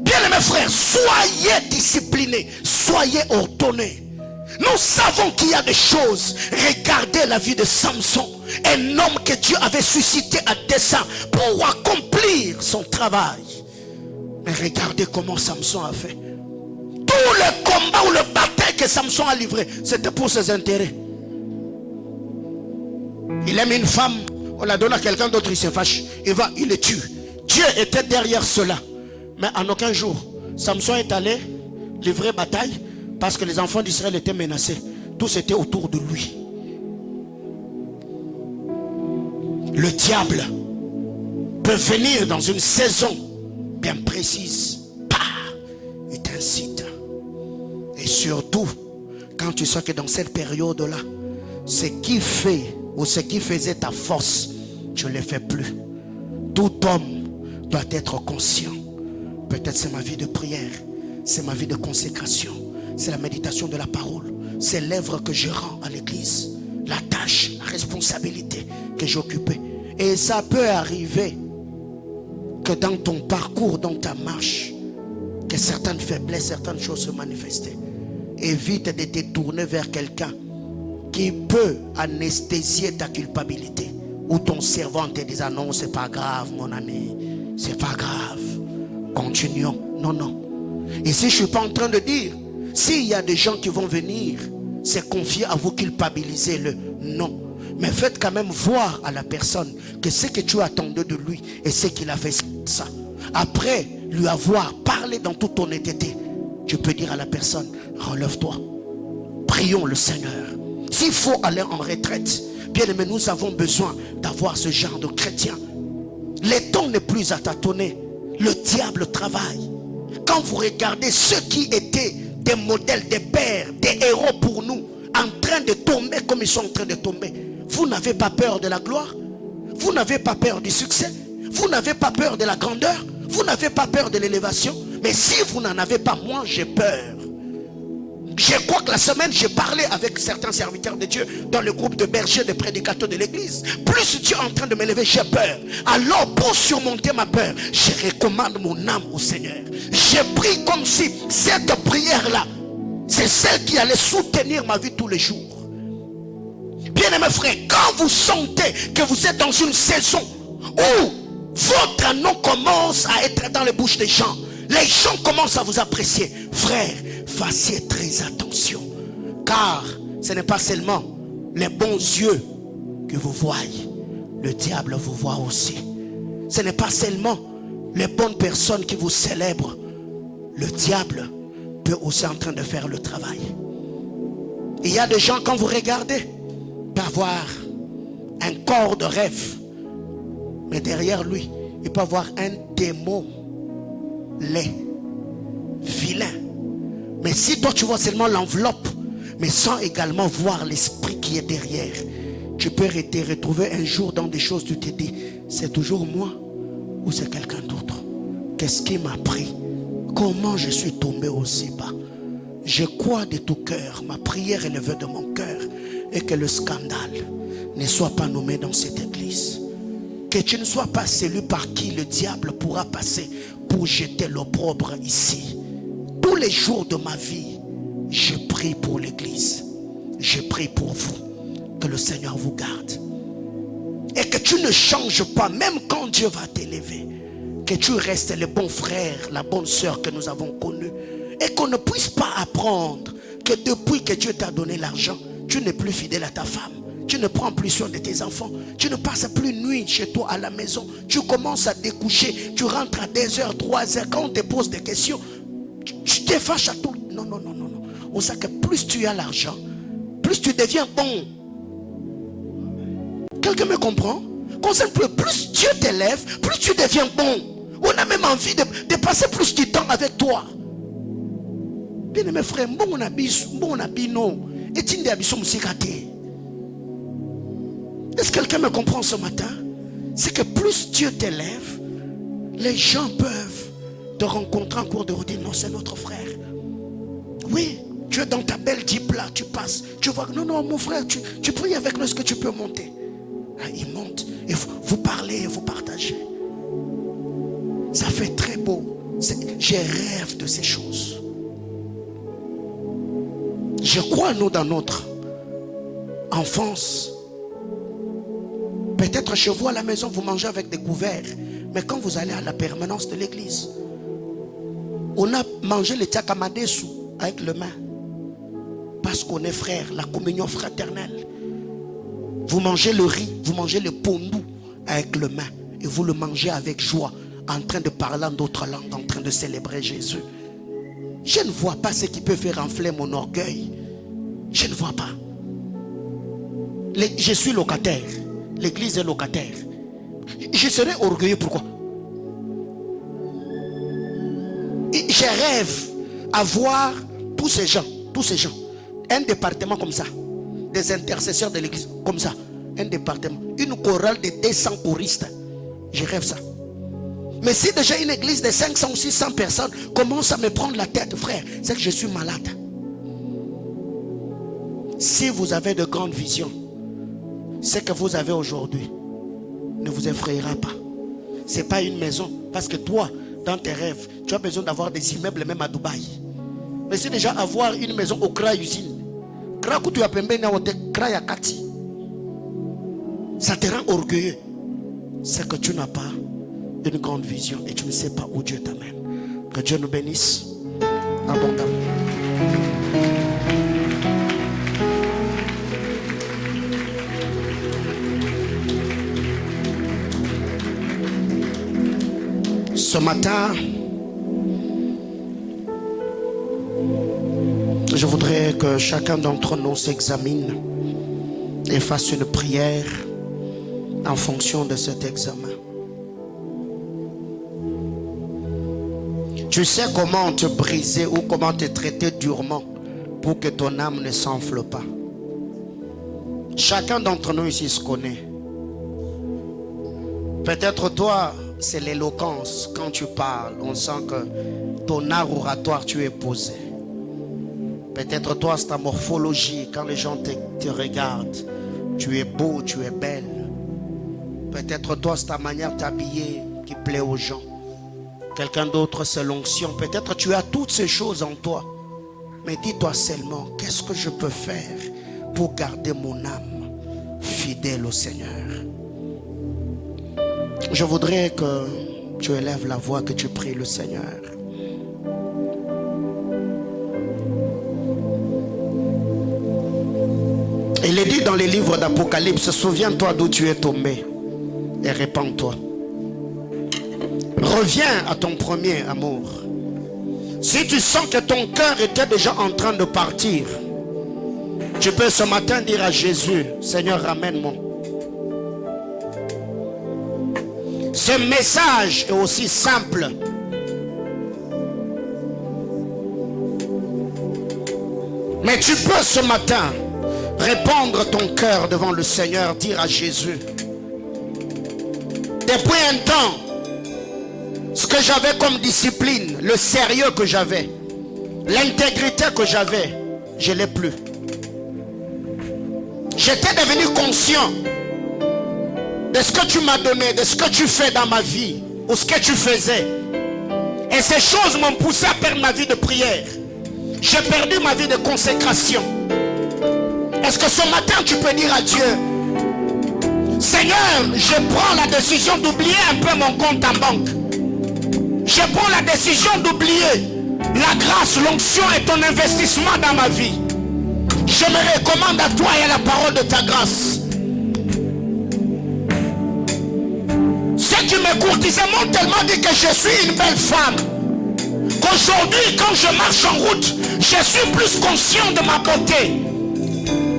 Bien aimés frères, soyez disciplinés, soyez ordonnés. Nous savons qu'il y a des choses. Regardez la vie de Samson, un homme que Dieu avait suscité à dessein pour accomplir son travail. Mais regardez comment Samson a fait. Tout le combat ou le bataille que Samson a livré, c'était pour ses intérêts. Il aime une femme, on la donne à quelqu'un d'autre, il se fâche, il le tue. Dieu était derrière cela. Mais en aucun jour, Samson est allé livrer bataille parce que les enfants d'Israël étaient menacés. Tout c'était autour de lui. Le diable peut venir dans une saison bien précise. Il t'incite. Et surtout, quand tu sens que dans cette période-là, ce qui fait ou ce qui faisait ta force, tu ne le fais plus. Tout homme doit être conscient. Peut-être c'est ma vie de prière, c'est ma vie de consécration, c'est la méditation de la parole, c'est l'œuvre que je rends à l'église, la tâche, la responsabilité que j'occupais. Et ça peut arriver que dans ton parcours, dans ta marche, que certaines faiblesses, certaines choses se manifestent. évite de te tourner vers quelqu'un qui peut anesthésier ta culpabilité. Ou ton cerveau te disant non, c'est pas grave mon ami, c'est pas grave, continuons. Non, non. Ici je suis pas en train de dire, s'il y a des gens qui vont venir se confier à vous, culpabilisez-le. Non. Mais faites quand même voir à la personne que ce que tu attendais de lui et ce qu'il a fait, ça. Après lui avoir parlé dans toute honnêteté, tu peux dire à la personne, relève-toi. Prions le Seigneur. S'il faut aller en retraite, bien aimé, nous avons besoin d'avoir ce genre de chrétien. Le temps n'est plus à tâtonner. Le diable travaille. Quand vous regardez ceux qui étaient des modèles, des pères, des héros pour nous, en train de tomber comme ils sont en train de tomber, vous n'avez pas peur de la gloire? Vous n'avez pas peur du succès? Vous n'avez pas peur de la grandeur? Vous n'avez pas peur de l'élévation? Mais si vous n'en avez pas, moi j'ai peur. Je crois que la semaine, j'ai parlé avec certains serviteurs de Dieu dans le groupe de bergers, de prédicateurs de l'église. Plus Dieu est en train de m'élever, j'ai peur. Alors pour surmonter ma peur, je recommande mon âme au Seigneur. Je prie comme si cette prière-là, c'est celle qui allait soutenir ma vie tous les jours. Bien-aimés frères, quand vous sentez que vous êtes dans une saison où votre nom commence à être dans les bouches des gens, les gens commencent à vous apprécier, frères, fassiez très attention, car ce n'est pas seulement les bons yeux que vous voyez, le diable vous voit aussi. Ce n'est pas seulement les bonnes personnes qui vous célèbrent, le diable peut aussi en train de faire le travail. Il y a des gens, quand vous regardez, d'avoir un corps de rêve, mais derrière lui il peut avoir un démon laid, vilain. Mais si toi tu vois seulement l'enveloppe, mais sans également voir l'esprit qui est derrière, tu peux te retrouver un jour dans des choses, tu te dis, c'est toujours moi ou c'est quelqu'un d'autre? Qu'est-ce qui m'a pris? Comment je suis tombé aussi bas? Je crois de tout cœur, ma prière élevée de mon cœur, et que le scandale ne soit pas nommé dans cette église. Que tu ne sois pas celui par qui le diable pourra passer pour jeter l'opprobre ici. Tous les jours de ma vie, je prie pour l'église. Je prie pour vous. Que le Seigneur vous garde. Et que tu ne changes pas, même quand Dieu va t'élever. Que tu restes le bon frère, la bonne sœur que nous avons connue. Et qu'on ne puisse pas apprendre que depuis que Dieu t'a donné l'argent, tu n'es plus fidèle à ta femme. Tu ne prends plus soin de tes enfants. Tu ne passes plus nuit chez toi à la maison. Tu commences à découcher. Tu rentres à 2h, 3h. Quand on te pose des questions, tu te fâches à tout. Non, non, non, non, non. On sait que plus tu as l'argent, plus tu deviens bon. Quelqu'un me comprend? Plus Dieu t'élève, plus tu deviens bon. On a même envie de passer plus de temps avec toi. Bien mes frères, bon on a non. Et tu n'es pas. Est-ce que quelqu'un me comprend ce matin? C'est que plus Dieu t'élève, les gens peuvent te rencontrer en cours de route. Non, c'est notre frère. Oui, tu es dans ta belle Jeep là, tu passes. Tu vois, non, non, mon frère, tu pries avec nous, est-ce que tu peux monter? Ah, il monte. Et vous parlez, vous partagez. Ça fait très beau. Je rêve de ces choses. Je crois, nous, dans notre enfance, peut-être chez vous à la maison, vous mangez avec des couverts. Mais quand vous allez à la permanence de l'église, on a mangé le tchakamadesu avec le main. Parce qu'on est frères, la communion fraternelle. Vous mangez le riz, vous mangez le pondou avec le main. Et vous le mangez avec joie, en train de parler en d'autres langues, en train de célébrer Jésus. Je ne vois pas ce qui peut faire enfler mon orgueil. Je ne vois pas. Je suis locataire. L'église est locataire. Je serais orgueilleux. Pourquoi? Je rêve à voir tous ces gens, un département comme ça, des intercesseurs de l'église comme ça, un département, une chorale de 200 choristes. Je rêve ça. Mais si déjà une église de 500 ou 600 personnes commence à me prendre la tête, frère, c'est que je suis malade. Si vous avez de grandes visions, ce que vous avez aujourd'hui ne vous effrayera pas. Ce n'est pas une maison. Parce que toi, dans tes rêves, tu as besoin d'avoir des immeubles même à Dubaï. Mais c'est déjà avoir une maison au Kra usine. Kra kutu ya pembeni na wote Kra ya kati. Ça te rend orgueilleux. C'est que tu n'as pas une grande vision et tu ne sais pas où Dieu t'amène. Que Dieu nous bénisse abondamment. Ce matin, je voudrais que chacun d'entre nous s'examine et fasse une prière en fonction de cet examen. Tu sais comment te briser ou comment te traiter durement pour que ton âme ne s'enfle pas. Chacun d'entre nous ici se connaît. Peut-être toi, c'est l'éloquence. Quand tu parles, on sent que ton art oratoire, tu es posé. Peut-être toi, c'est ta morphologie. Quand les gens te regardent, tu es beau, tu es belle. Peut-être toi, c'est ta manière de t'habiller qui plaît aux gens. Quelqu'un d'autre, c'est l'onction. Peut-être tu as toutes ces choses en toi. Mais dis-toi seulement, qu'est-ce que je peux faire pour garder mon âme fidèle au Seigneur? Je voudrais que tu élèves la voix, que tu pries le Seigneur. Il est dit dans les livres d'Apocalypse, souviens-toi d'où tu es tombé et répands-toi. Reviens à ton premier amour. Si tu sens que ton cœur était déjà en train de partir, tu peux ce matin dire à Jésus, Seigneur, ramène-moi. Ce message est aussi simple. Mais tu peux ce matin répandre ton cœur devant le Seigneur, dire à Jésus, depuis un temps, ce que j'avais comme discipline, le sérieux que j'avais, l'intégrité que j'avais, je ne l'ai plus. J'étais devenu conscient de ce que tu m'as donné, de ce que tu fais dans ma vie, ou ce que tu faisais. Et ces choses m'ont poussé à perdre ma vie de prière. J'ai perdu ma vie de consécration. Est-ce que ce matin tu peux dire à Dieu, Seigneur, je prends la décision d'oublier un peu mon compte en banque. Je prends la décision d'oublier la grâce, l'onction et ton investissement dans ma vie. Je me recommande à toi et à la parole de ta grâce. Ceux qui me courtisaient m'ont tellement dit que je suis une belle femme, qu'aujourd'hui quand je marche en route, je suis plus conscient de ma beauté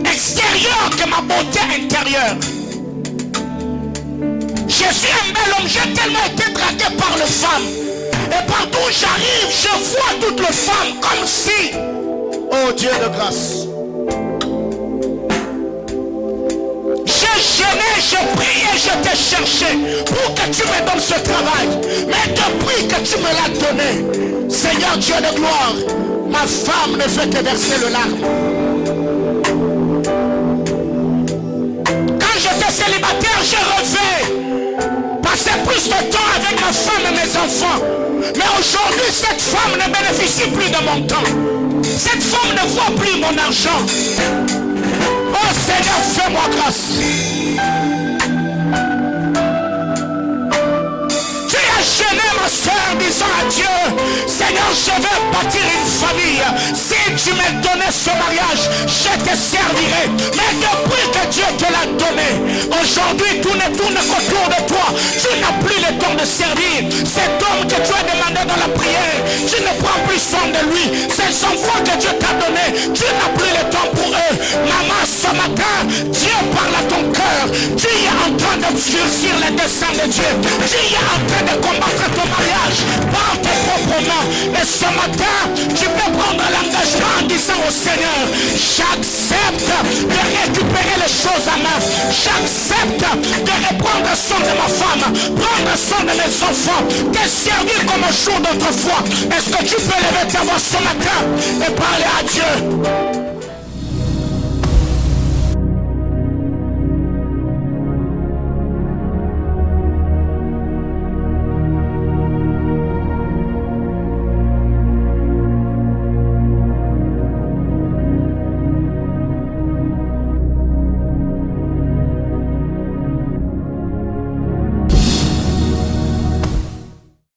extérieure que ma beauté intérieure. Je suis un bel homme, j'ai tellement été dragué par les femmes. Et partout où j'arrive, je vois toutes les femmes comme si... Oh Dieu de grâce. J'ai jeûné, je priais, je t'ai cherché pour que tu me donnes ce travail. Mais depuis que tu me l'as donné, Seigneur Dieu de gloire, ma femme ne fait que verser le larmes. Quand j'étais célibataire, je rêvais passer plus de temps avec ma femme et mes enfants. Mais aujourd'hui, cette femme ne bénéficie plus de mon temps. Cette femme ne voit plus mon argent. Oh Seigneur, fais-moi grâce. Tu as jeûné ma soeur disant à Dieu, Seigneur, je veux bâtir une famille. Si tu me donnais ce mariage, je te servirai. Mais depuis que Dieu te l'a donné, aujourd'hui tout ne tourne qu'autour de toi. Tu n'as plus le temps de servir. Cet homme que tu as demandé dans la prière, tu ne prends plus soin de lui. Ces enfants que Dieu t'a donné, tu n'as plus le temps pour eux. Maman, ce matin, Dieu parle à ton cœur. Tu es en train d'obscurcir les desseins de Dieu. Tu es en train de combattre ton mariage par tes propres mains. Et ce matin, tu peux prendre l'engagement en disant au Seigneur, j'accepte de récupérer les choses à main. J'accepte de reprendre soin de ma femme, prendre soin de mes enfants, te servir comme un jour d'autrefois. Est-ce que tu peux lever ta voix ce matin et parler à Dieu?